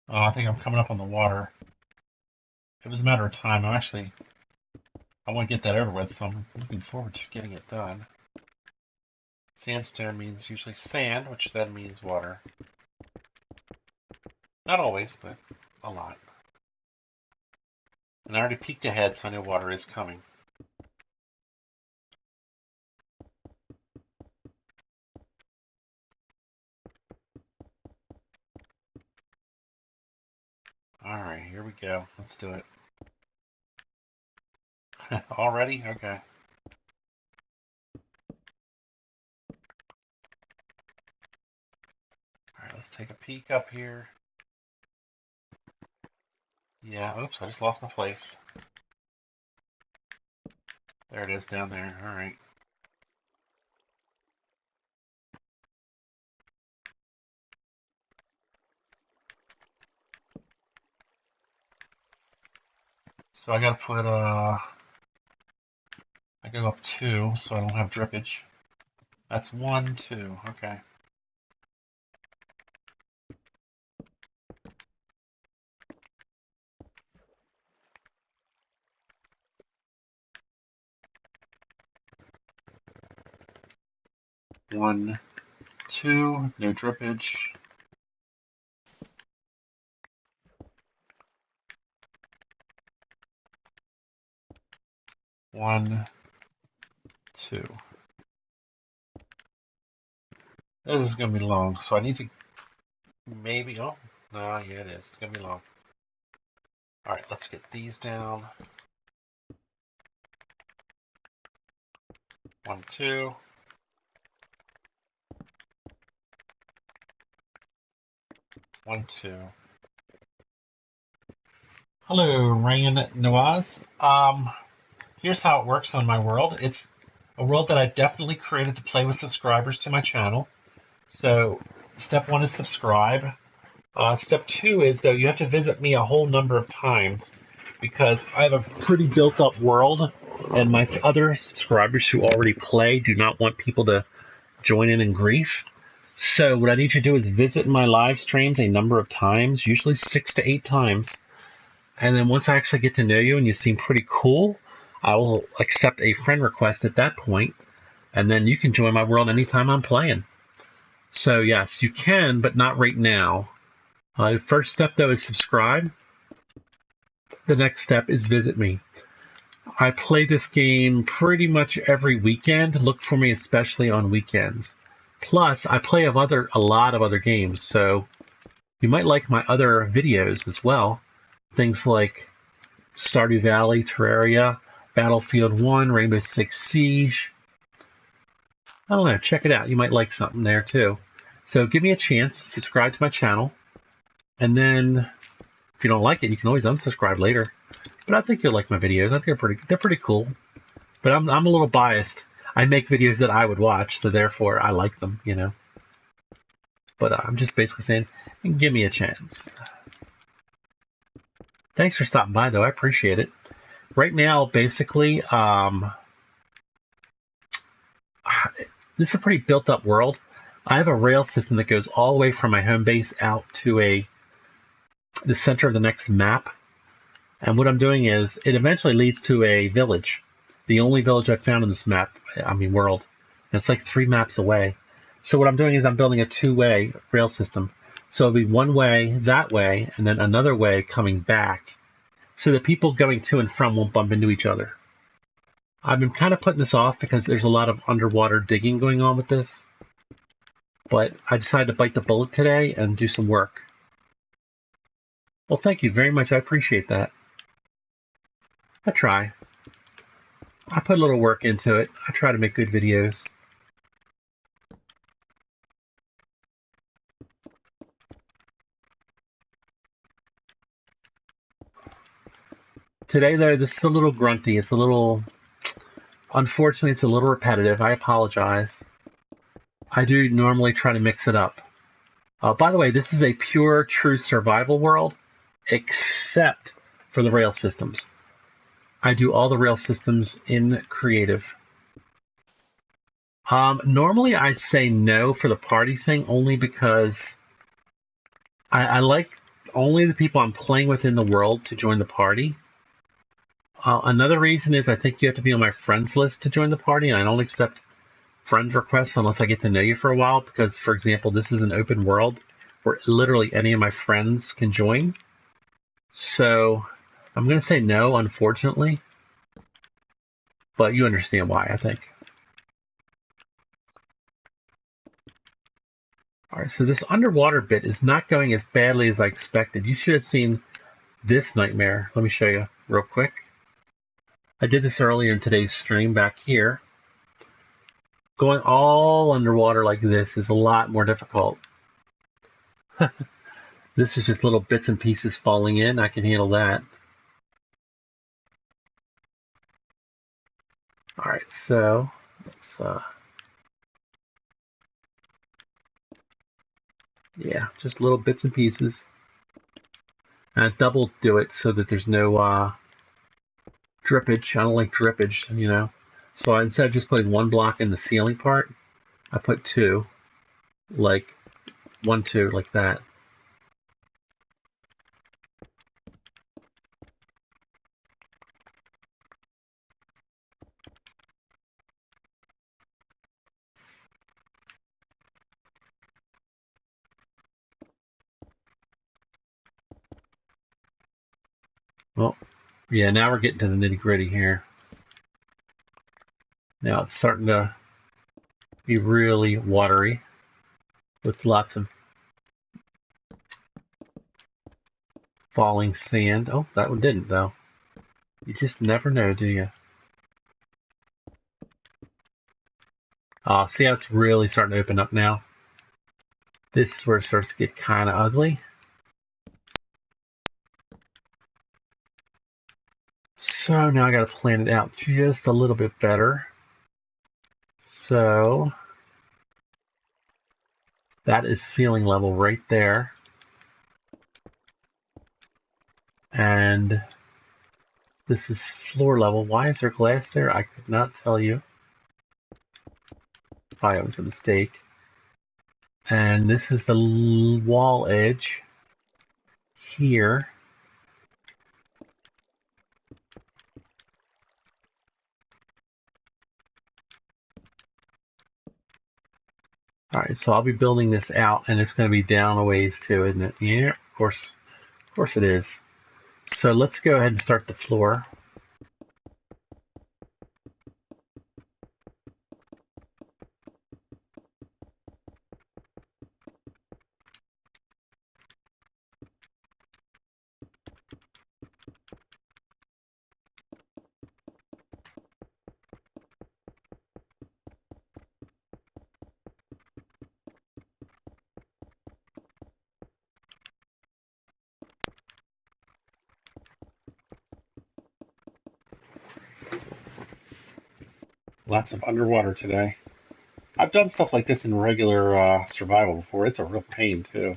Oh, I think I'm coming up on the water. It was a matter of time. I want to get that over with, so I'm looking forward to getting it done. Sandstone means usually sand, which then means water. Not always, but a lot. And I already peeked ahead, so I know water is coming. Alright, here we go. Let's do it. Already? Okay. Alright, let's take a peek up here. Yeah, oops, I just lost my place. There it is down there. Alright. So I gotta put, I go up 2 so I don't have drippage. That's 1, 2. Okay. One, 2, no drippage. One, 2. This is gonna be long, so I need to maybe. Oh, no, yeah, it is. It's gonna be long. All right, let's get these down. 1, 2. One, 2. Hello, Ryan Nawaz. Here's how it works on my world. It's a world that I definitely created to play with subscribers to my channel. So, step 1 is subscribe. Step 2 is, though, you have to visit me a whole number of times because I have a pretty built up world, and my other subscribers who already play do not want people to join in grief. So what I need you to do is visit my live streams a number of times, usually 6 to 8 times. And then once I actually get to know you and you seem pretty cool, I will accept a friend request at that point, and then you can join my world anytime I'm playing. So yes, you can, but not right now. The first step, though, is subscribe. The next step is visit me. I play this game pretty much every weekend. Look for me especially on weekends. Plus, I play a lot of other games, so you might like my other videos as well. Things like Stardew Valley, Terraria, Battlefield 1, Rainbow Six Siege. I don't know, check it out. You might like something there too. So give me a chance, subscribe to my channel, and then if you don't like it, you can always unsubscribe later. But I think you'll like my videos. I think they're pretty cool. But I'm a little biased. I make videos that I would watch, so therefore I like them, you know. But I'm just basically saying, give me a chance. Thanks for stopping by, though. I appreciate it. Right now, basically, this is a pretty built-up world. I have a rail system that goes all the way from my home base out to the center of the next map. And what I'm doing is, it eventually leads to a village. The only village I've found in this world. And it's like 3 maps away. So what I'm doing is I'm building a 2-way rail system. So it'll be one way that way, and then another way coming back, so that people going to and from won't bump into each other. I've been kind of putting this off because there's a lot of underwater digging going on with this. But I decided to bite the bullet today and do some work. Well, thank you very much. I appreciate that. I try. I put a little work into it. I try to make good videos. Today, though, this is a little grunty. Unfortunately, it's a little repetitive. I apologize. I do normally try to mix it up. By the way, this is a pure, true survival world, except for the rail systems. I do all the rail systems in creative. Normally, I say no for the party thing, only because I like only the people I'm playing with in the world to join the party. Another reason is I think you have to be on my friends list to join the party, and I don't accept friend requests unless I get to know you for a while, because, for example, this is an open world where literally any of my friends can join. So I'm going to say no, unfortunately, but you understand why, I think. Alright, so this underwater bit is not going as badly as I expected. You should have seen this nightmare. Let me show you real quick. I did this earlier in today's stream back here. Going all underwater like this is a lot more difficult. This is just little bits and pieces falling in. I can handle that. Alright, so let's yeah, just little bits and pieces. And I double do it so that there's no drippage. I don't like drippage, you know. So instead of just putting 1 block in the ceiling part, I put 2, like 1, 2, like that. Well, yeah, now we're getting to the nitty-gritty here. Now it's starting to be really watery with lots of falling sand. Oh, that one didn't, though. You just never know, do you? See how it's really starting to open up now? This is where it starts to get kind of ugly. So now I got to plan it out just a little bit better. So that is ceiling level right there. And This is floor level. Why is there glass there? I could not tell you. Probably it was a mistake. And this is the wall edge here. Alright, so I'll be building this out, and it's going to be down a ways too, isn't it? Yeah, of course it is. So let's go ahead and start the floor. Lots of underwater today. I've done stuff like this in regular survival before. It's a real pain too.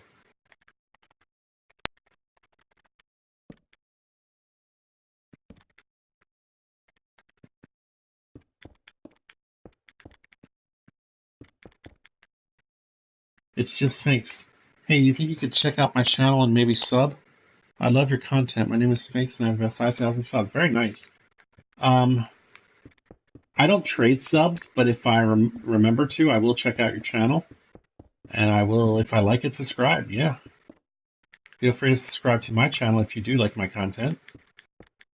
It's just Sphinx. Hey, you think you could check out my channel and maybe sub? I love your content. My name is Sphinx and I have about 5,000 subs. Very nice. I don't trade subs, but if I remember to, I will check out your channel. And I will, if I like it, subscribe. Yeah. Feel free to subscribe to my channel if you do like my content.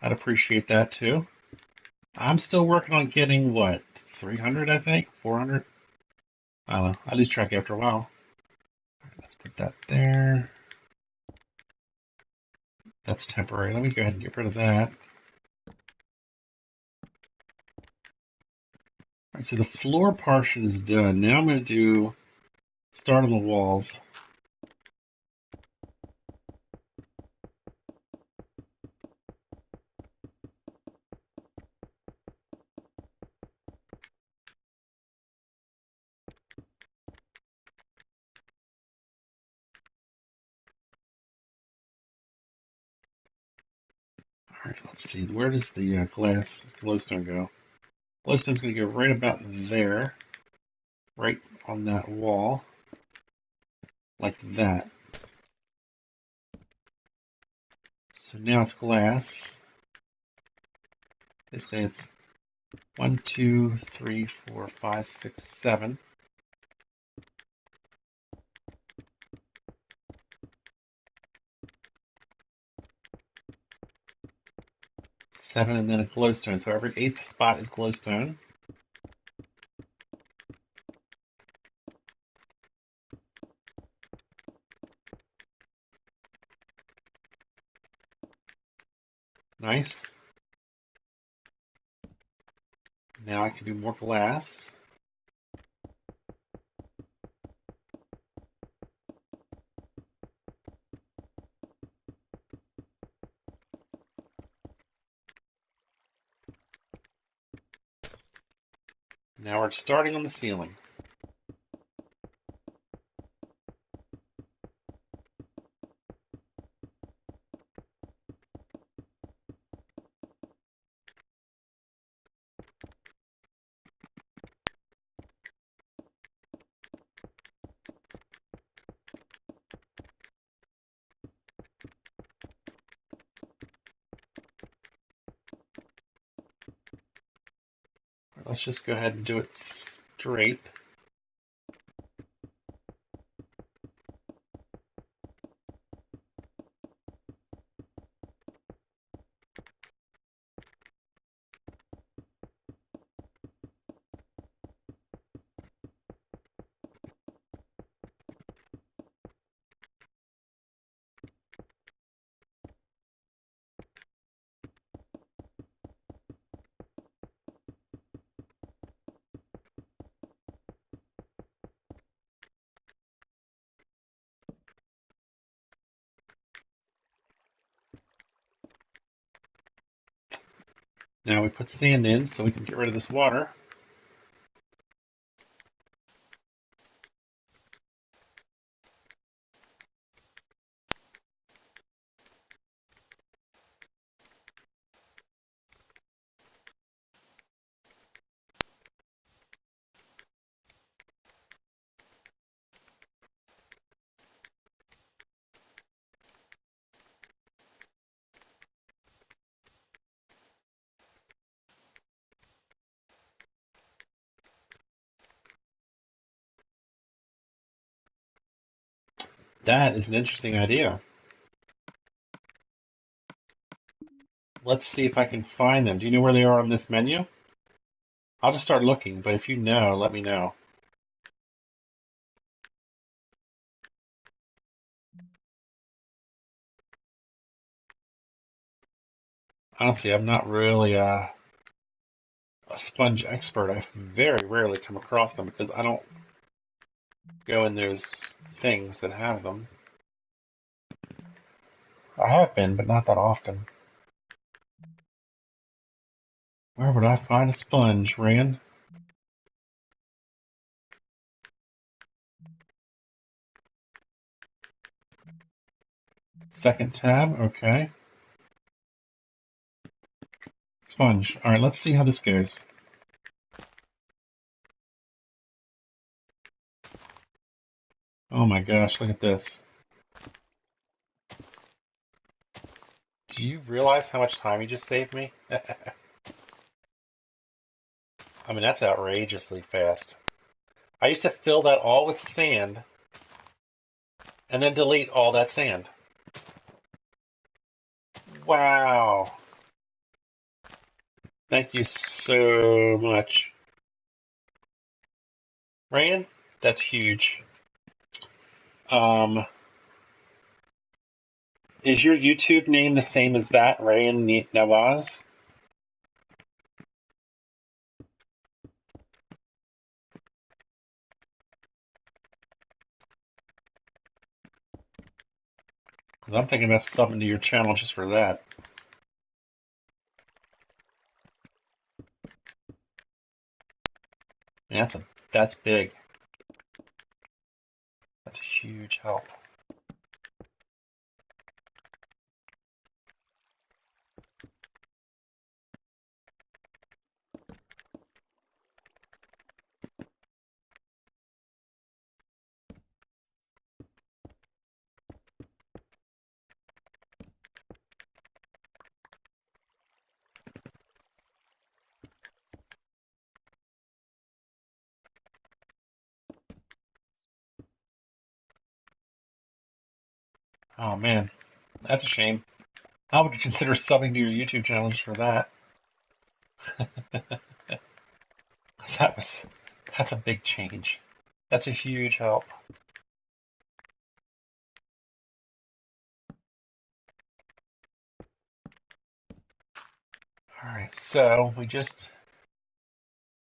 I'd appreciate that too. I'm still working on getting, what, 300, I think? 400? I don't know. I lose track after a while. Let's put that there. That's temporary. Let me go ahead and get rid of that. Alright, so the floor portion is done. Now I'm going to do start on the walls. Alright, let's see. Where does the glass glowstone go? Glowstone's going to go right about there. Right on that wall. Like that. So now it's glass. Basically it's 1, 2, 3, 4, 5, 6, 7. 7 and then a glowstone. So every 8th spot is glowstone. Nice. Now I can do more glass. Now we're starting on the ceiling. Let's just go ahead and do it straight. Now we put sand in so we can get rid of this water. That is an interesting idea. Let's see if I can find them. Do you know where they are on this menu? I'll just start looking, but if you know, let me know. Honestly, I'm not really a sponge expert. I very rarely come across them because I don't go in those things that have them. I have been, but not that often. Where would I find a sponge, Rand? Second tab, okay. Sponge. Alright, let's see how this goes. Oh my gosh, look at this. Do you realize how much time you just saved me? I mean, that's outrageously fast. I used to fill that all with sand and then delete all that sand. Wow. Thank you so much. Rand, that's huge. Um, is your YouTube name the same as that, Rand Nawaz? Because I'm thinking about subbing to your channel just for that. Man, that's big. That's a huge help. Oh man, that's a shame. How would you consider subbing to your YouTube channel just for that? That was that's a big change. That's a huge help. All right, so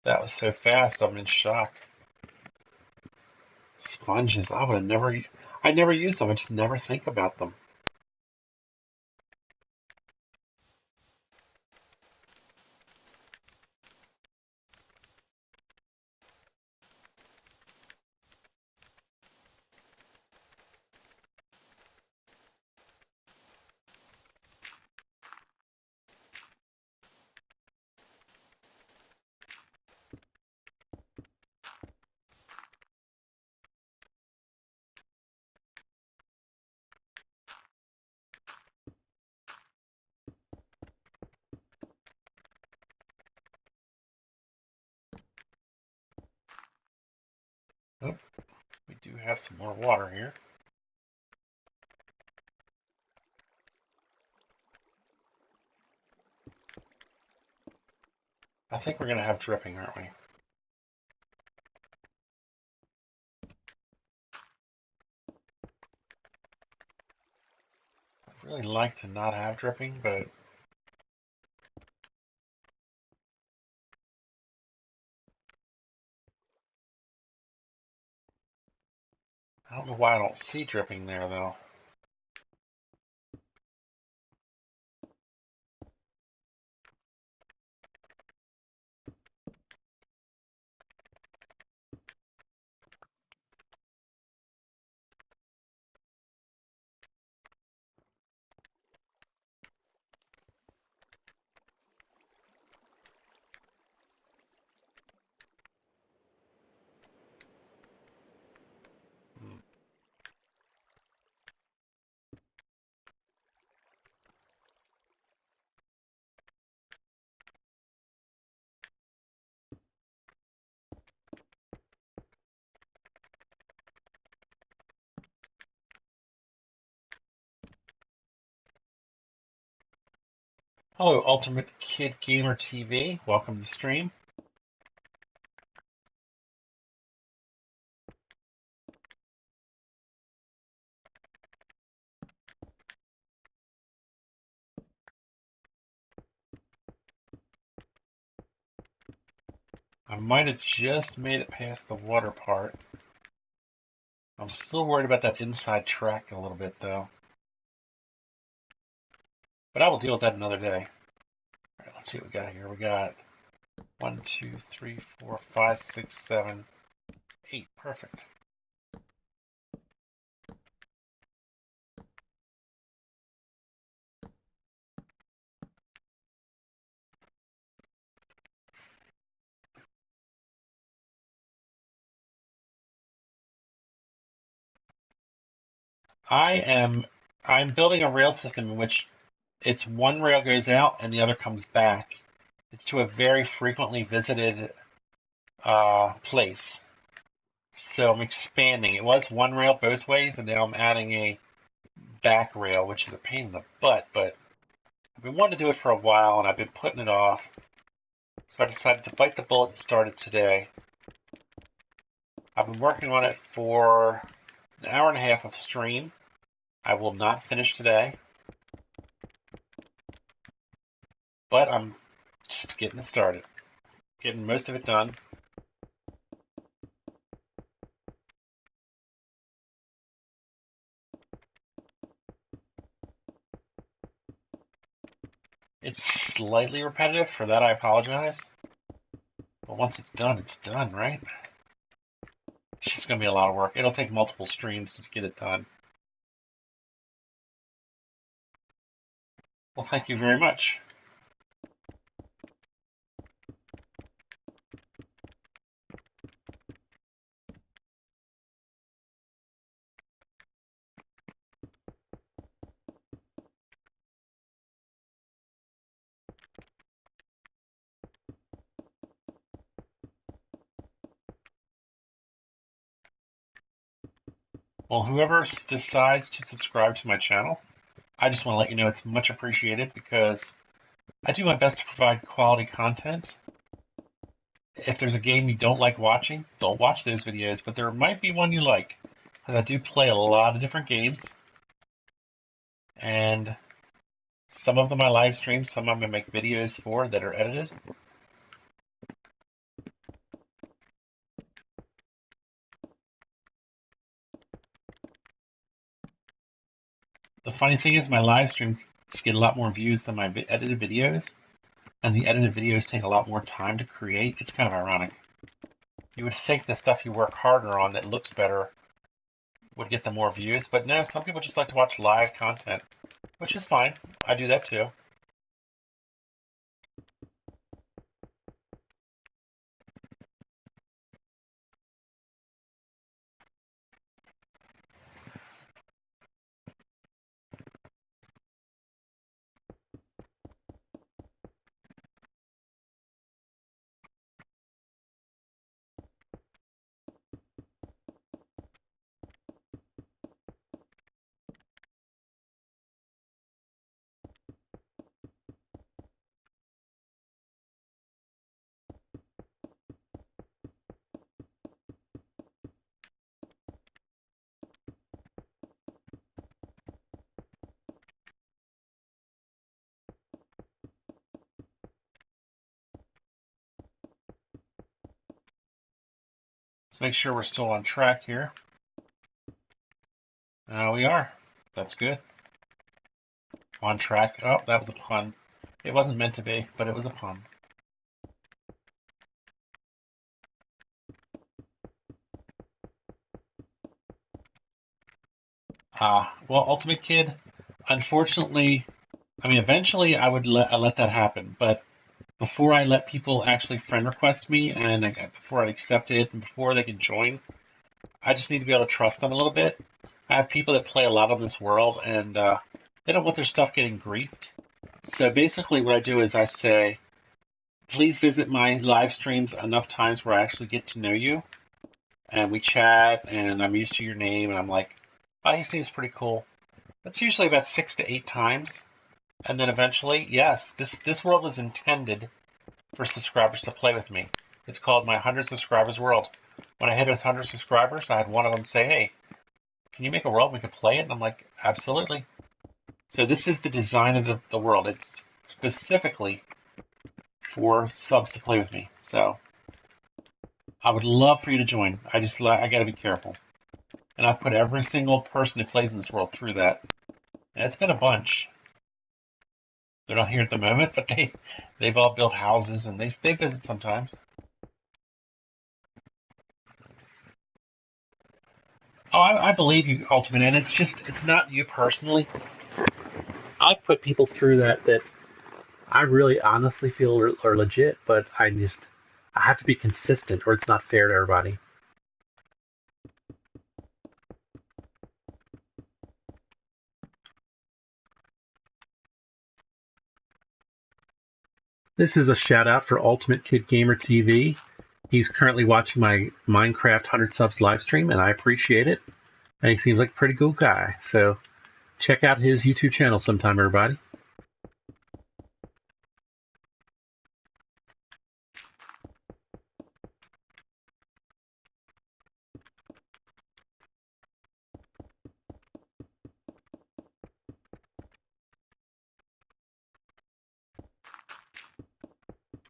that was so fast. I'm in shock. Sponges, I never use them. I just never think about them. Oh, we do have some more water here. I think we're gonna have dripping, aren't we? I'd really like to not have dripping, but I don't know why I don't see dripping there, though. Hmm. Hello, Ultimate Kid Gamer TV. Welcome to the stream. I might have just made it past the water part. I'm still worried about that inside track a little bit, though. But I will deal with that another day. All right, let's see what we got here. We got 1, 2, 3, 4, 5, 6, 7, 8. Perfect. I'm building a rail system in which it's one rail goes out and the other comes back. It's to a very frequently visited place. So I'm expanding. It was one rail both ways, and now I'm adding a back rail, which is a pain in the butt, but I've been wanting to do it for a while, and I've been putting it off. So I decided to bite the bullet and start it today. I've been working on it for an hour and a half of stream. I will not finish today, but I'm just getting it started, getting most of it done. It's slightly repetitive. For that, I apologize. But once it's done, right? It's just going to be a lot of work. It'll take multiple streams to get it done. Well, thank you very much. Well, whoever decides to subscribe to my channel, I just want to let you know it's much appreciated because I do my best to provide quality content. If there's a game you don't like watching, don't watch those videos, but there might be one you like. Because I do play a lot of different games, and some of them I live stream, some of them I make videos for that are edited. The funny thing is my live streams get a lot more views than my edited videos, and the edited videos take a lot more time to create. It's kind of ironic. You would think the stuff you work harder on that looks better would get the more views, but no, some people just like to watch live content, which is fine. I do that too. Let's make sure we're still on track here. We are. That's good. On track. Oh, that was a pun. It wasn't meant to be, but it was a pun. Well, Ultimate Kid, unfortunately, I mean, eventually I would let that happen, but before I let people actually friend request me and before I accept it and before they can join, I just need to be able to trust them a little bit. I have people that play a lot of this world, and they don't want their stuff getting griefed. So basically, what I do is I say, please visit my live streams enough times where I actually get to know you, and we chat, and I'm used to your name, and I'm like, oh, he seems pretty cool. That's usually about 6 to 8 times. And then eventually, yes, this world was intended for subscribers to play with me. It's called my 100 subscribers world. When I hit 100 subscribers, I had one of them say, "Hey, can you make a world we could play it?" And I'm like, "Absolutely." So this is the design of the world. It's specifically for subs to play with me. So I would love for you to join. I got to be careful, and I've put every single person who plays in this world through that. And it's been a bunch. They're not here at the moment, but they've all built houses and they visit sometimes. Oh, I believe you, Ultimate, and it's not you personally. I've put people through that I really honestly feel are legit, but I have to be consistent or it's not fair to everybody. This is a shout out for Ultimate Kid Gamer TV. He's currently watching my Minecraft 100 subs live stream, and I appreciate it. And he seems like a pretty cool guy. So check out his YouTube channel sometime, everybody.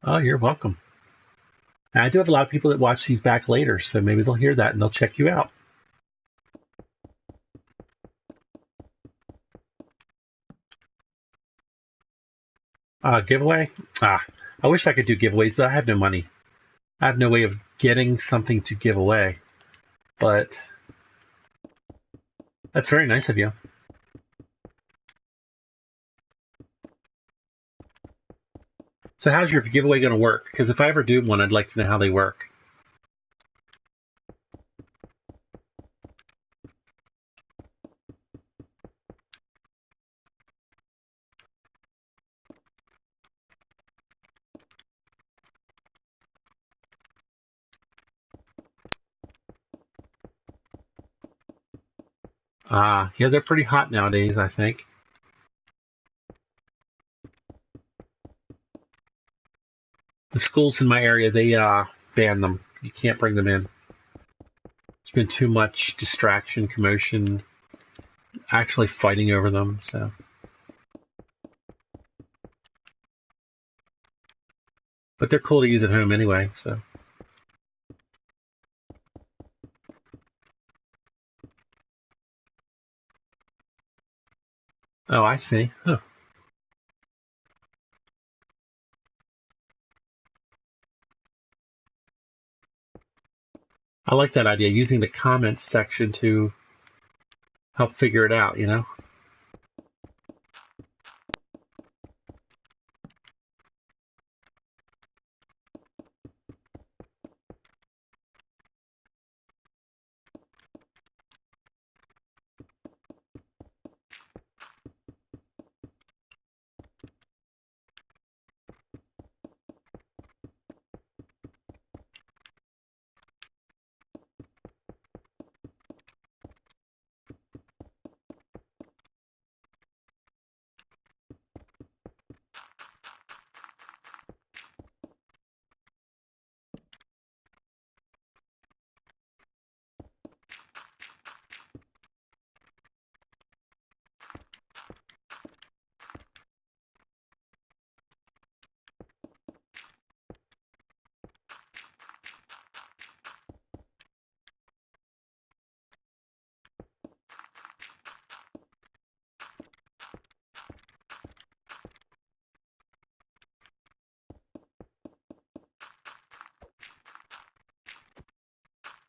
Oh, you're welcome. And I do have a lot of people that watch these back later, so maybe they'll hear that and they'll check you out. Giveaway? I wish I could do giveaways, but I have no money. I have no way of getting something to give away. But that's very nice of you. So how's your giveaway going to work? Because if I ever do one, I'd like to know how they work. Yeah, they're pretty hot nowadays, I think. The schools in my area, they ban them. You can't bring them in. There's been too much distraction, commotion, actually fighting over them. So, but they're cool to use at home anyway. So, oh, I see. Huh. I like that idea, using the comments section to help figure it out.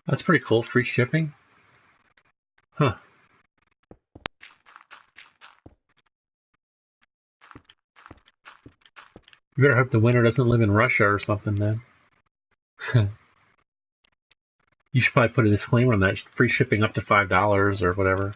That's pretty cool. Free shipping. Huh. You better hope the winner doesn't live in Russia or something then. You should probably put a disclaimer on that. Free shipping up to $5 or whatever.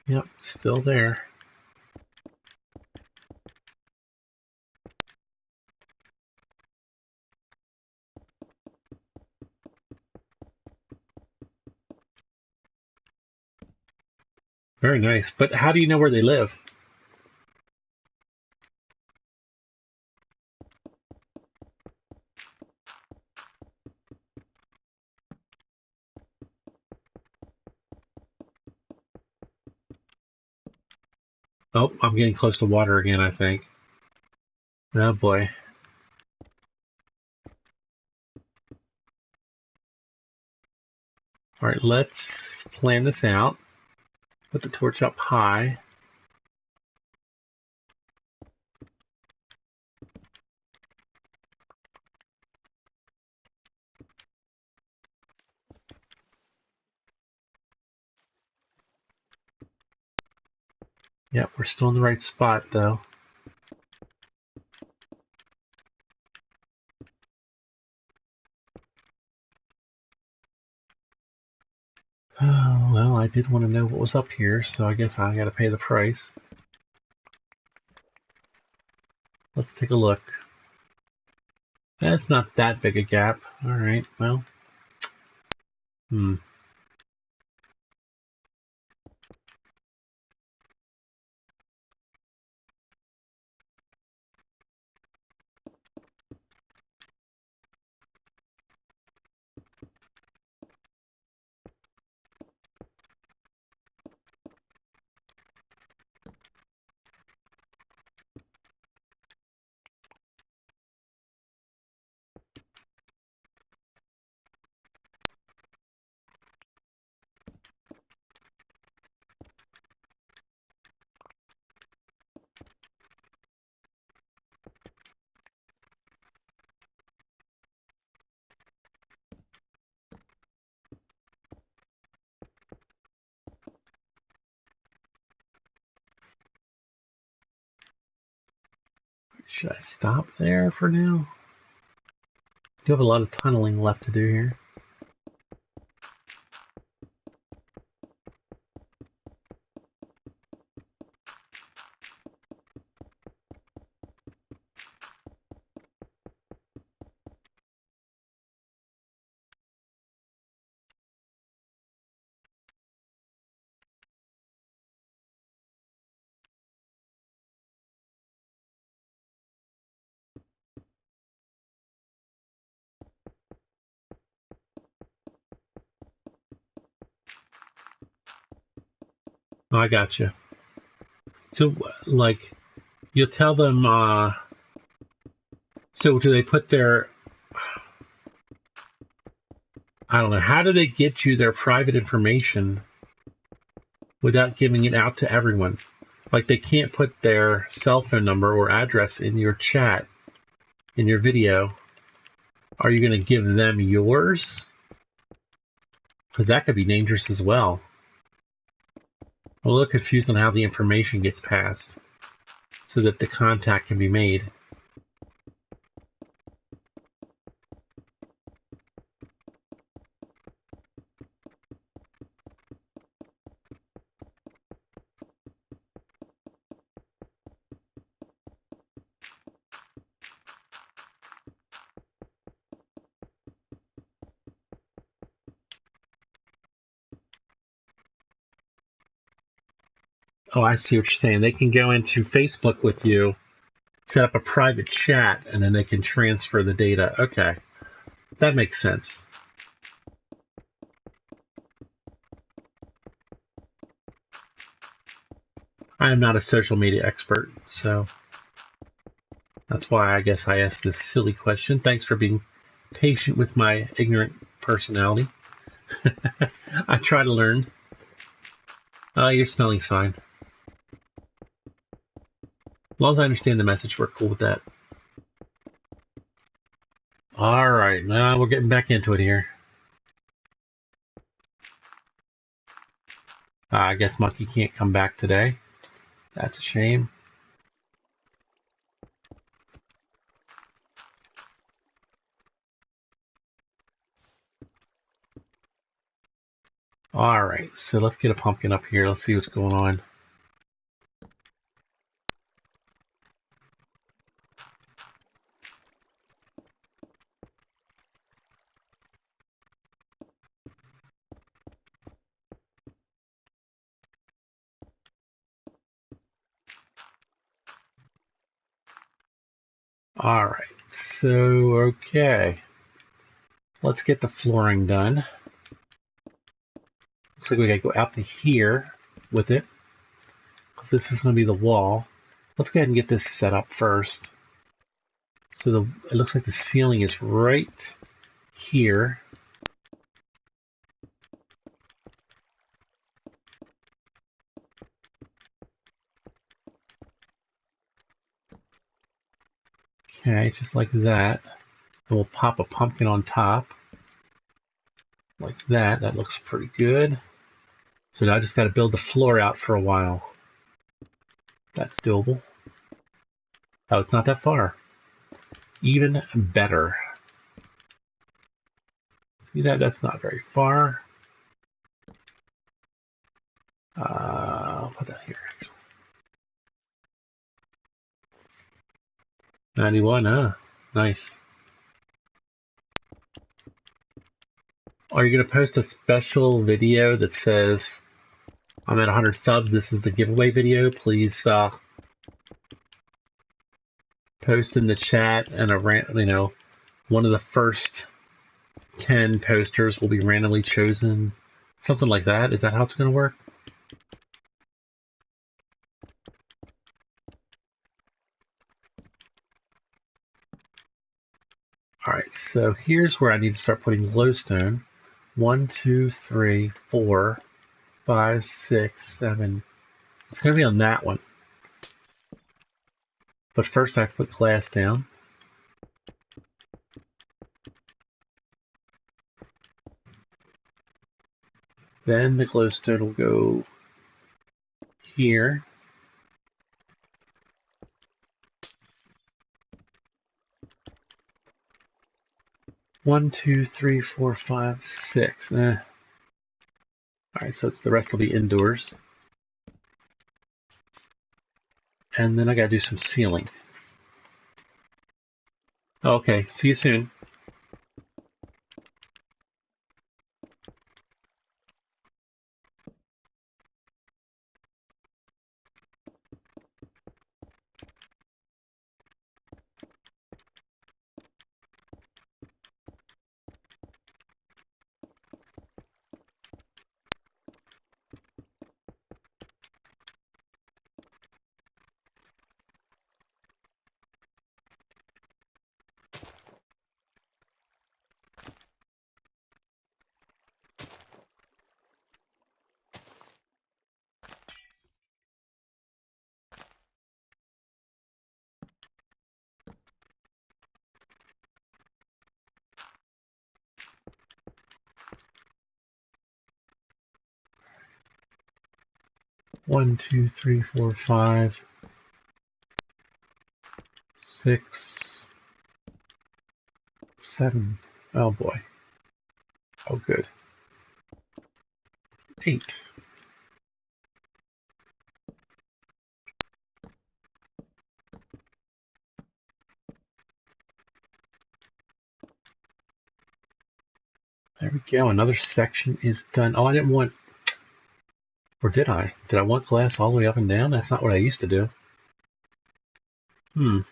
Yep, still there. Very nice. But how do you know where they live? Oh, I'm getting close to water again, I think. Oh boy. Alright, let's plan this out. Put the torch up high. Yep, we're still in the right spot though. Oh, well, I did want to know what was up here, so I guess I gotta pay the price. Let's take a look. That's not that big a gap. Alright, well. Hmm. Should I stop there for now? Do have a lot of tunneling left to do here. Oh, I got you. So, like, you'll tell them, so do they put their, I don't know, how do they get you their private information without giving it out to everyone? Like, they can't put their cell phone number or address in your chat, in your video. Are you going to give them yours? Because that could be dangerous as well. I'm a little confused on how the information gets passed so that the contact can be made. Oh, I see what you're saying. They can go into Facebook with you, set up a private chat, and then they can transfer the data. Okay, that makes sense. I am not a social media expert, so that's why I guess I asked this silly question. Thanks for being patient with my ignorant personality. I try to learn. Your smelling's fine. As long as I understand the message, we're cool with that. Alright, now we're getting back into it here. I guess Monkey can't come back today. That's a shame. Alright, so let's get a pumpkin up here. Let's see what's going on. Alright, so okay. Let's get the flooring done. Looks like we gotta go out to here with it. Because this is gonna be the wall. Let's go ahead and get this set up first. So it looks like the ceiling is right here. Okay, just like that. And we'll pop a pumpkin on top. Like that. That looks pretty good. So now I just got to build the floor out for a while. That's doable. Oh, it's not that far. Even better. See that? That's not very far. I'll put that here, actually. 91, huh? Nice. Are you going to post a special video that says, I'm at 100 subs, this is the giveaway video? Please post in the chat, and one of the first 10 posters will be randomly chosen. Something like that. Is that how it's going to work? Alright, so here's where I need to start putting glowstone. 1, 2, 3, 4, 5, 6, 7. It's going to be on that one. But first I have to put glass down. Then the glowstone will go here. One, two, three, four, five, six. Alright, so the rest will be indoors. And then I gotta do some sealing. Okay, see you soon. One, two, three, four, 5, 6, 7. Oh boy. Oh good. 8. There we go. Another section is done. Oh, I didn't want... Or did I? Did I want glass all the way up and down? That's not what I used to do. I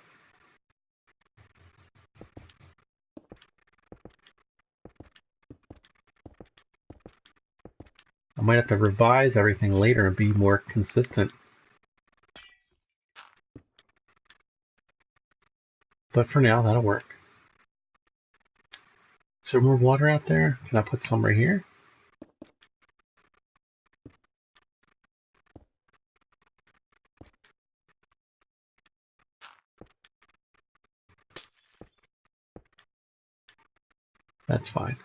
might have to revise everything later and be more consistent. But for now, that'll work. Is there more water out there? Can I put some right here? That's fine.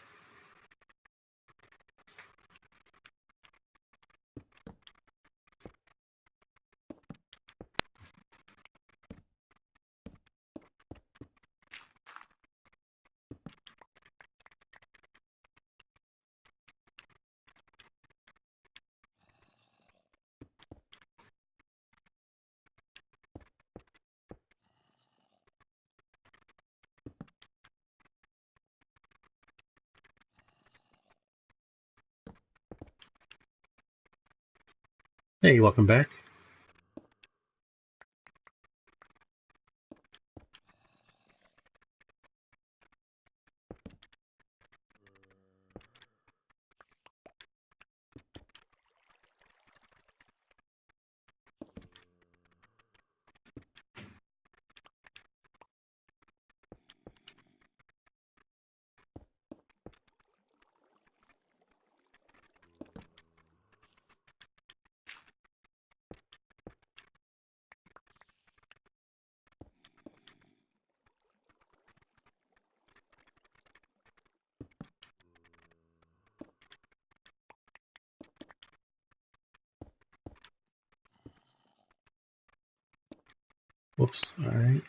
Hey, welcome back. Whoops, all right.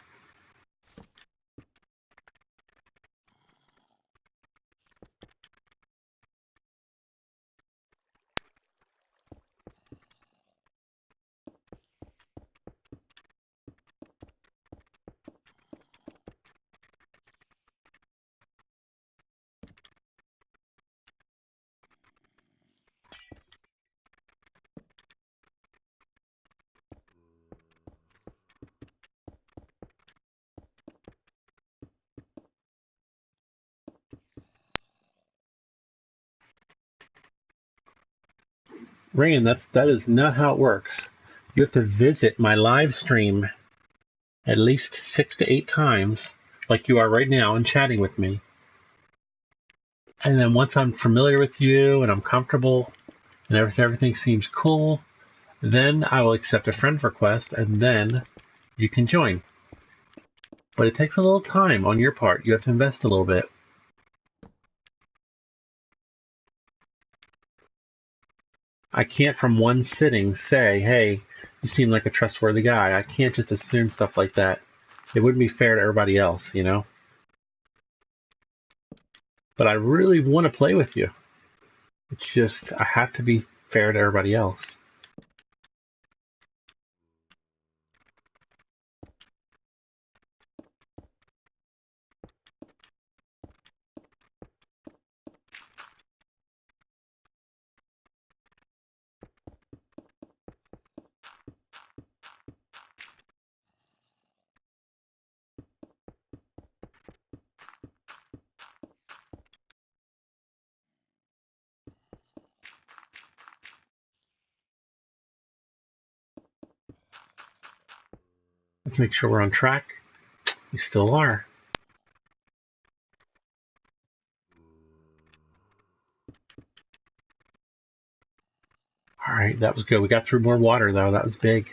Rain, that is not how it works. You have to visit my live stream at least 6 to 8 times, like you are right now, and chatting with me. And then once I'm familiar with you and I'm comfortable and everything seems cool, then I will accept a friend request and then you can join. But it takes a little time on your part. You have to invest a little bit. I can't from one sitting say, hey, you seem like a trustworthy guy. I can't just assume stuff like that. It wouldn't be fair to everybody else, you know? But I really want to play with you. It's just, I have to be fair to everybody else. Let's make sure we're on track. We still are. All right, that was good. We got through more water, though. That was big.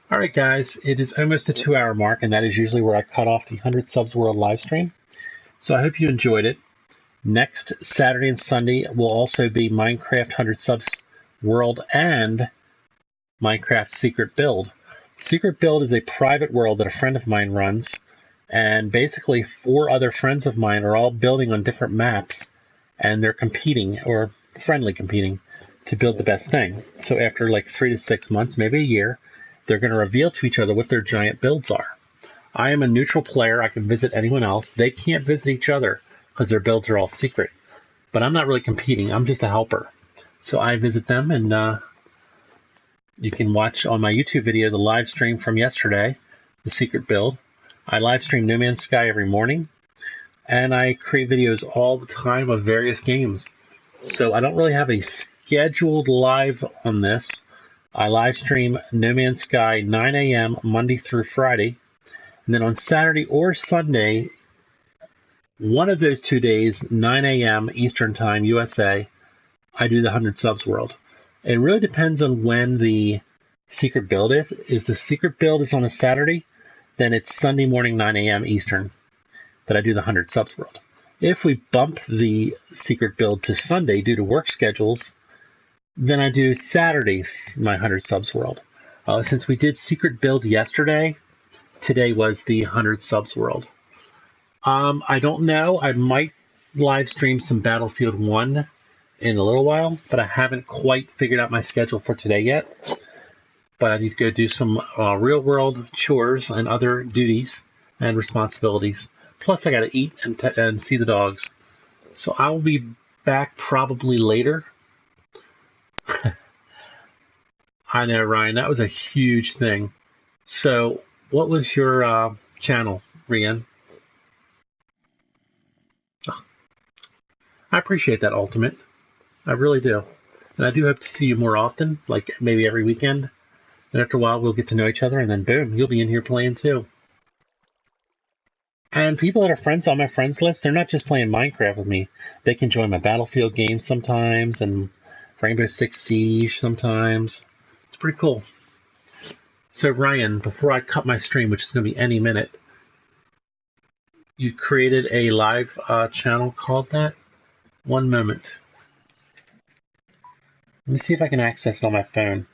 All right, guys, it is almost the 2-hour mark, and that is usually where I cut off the 100 Subs World live stream. So I hope you enjoyed it. Next Saturday and Sunday will also be Minecraft 100 Subs World and Minecraft Secret Build. Secret Build is a private world that a friend of mine runs, and basically 4 other friends of mine are all building on different maps, and they're competing, or friendly competing, to build the best thing. So after like 3 to 6 months, maybe a year, they're going to reveal to each other what their giant builds are. I am a neutral player. I can visit anyone else. They can't visit each other because their builds are all secret. But I'm not really competing. I'm just a helper. So I visit them, and you can watch on my YouTube video the live stream from yesterday, the secret build. I live stream No Man's Sky every morning, and I create videos all the time of various games. So I don't really have a scheduled live on this. I live stream No Man's Sky 9 a.m. Monday through Friday. And then on Saturday or Sunday, one of those 2 days, 9 a.m. Eastern Time, USA, I do the 100 Subs World. It really depends on when the secret build is. If the secret build is on a Saturday, then it's Sunday morning, 9 a.m. Eastern, that I do the 100 Subs World. If we bump the secret build to Sunday due to work schedules, then I do Saturdays, my 100 Subs World. Since we did secret build yesterday, today was the 100 Subs World. I don't know. I might live stream some Battlefield 1 in a little while, but I haven't quite figured out my schedule for today yet. But I need to go do some real world chores and other duties and responsibilities. Plus, I got to eat and see the dogs. So I will be back probably later. I know, Ryan, that was a huge thing. So, what was your channel, Rian? I appreciate that, Ultimate. I really do. And I do hope to see you more often, like maybe every weekend. And after a while, we'll get to know each other, and then boom, you'll be in here playing too. And people that are friends on my friends list, they're not just playing Minecraft with me. They can join my Battlefield games sometimes, and Rainbow Six Siege sometimes. It's pretty cool. So Ryan, before I cut my stream, which is going to be any minute, you created a live channel called that? One moment. Let me see if I can access it on my phone.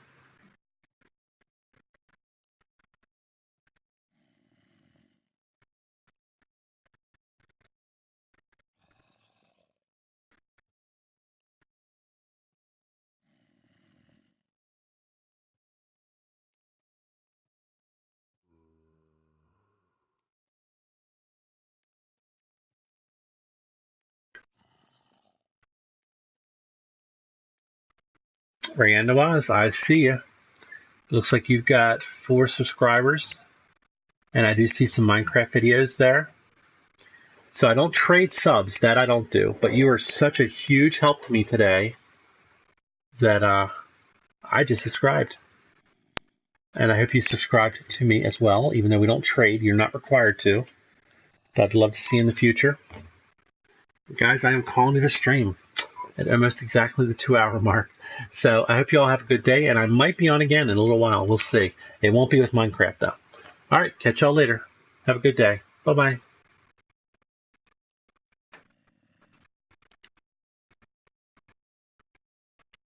Ryan Nawaz, I see you. Looks like you've got 4 subscribers, and I do see some Minecraft videos there. So I don't trade subs, that I don't do, but you are such a huge help to me today that I just subscribed. And I hope you subscribed to me as well, even though we don't trade, you're not required to. But I'd love to see you in the future. Guys, I am calling it a stream at almost exactly the 2-hour mark. So I hope you all have a good day, and I might be on again in a little while. We'll see. It won't be with Minecraft, though. All right, catch y'all later. Have a good day. Bye-bye.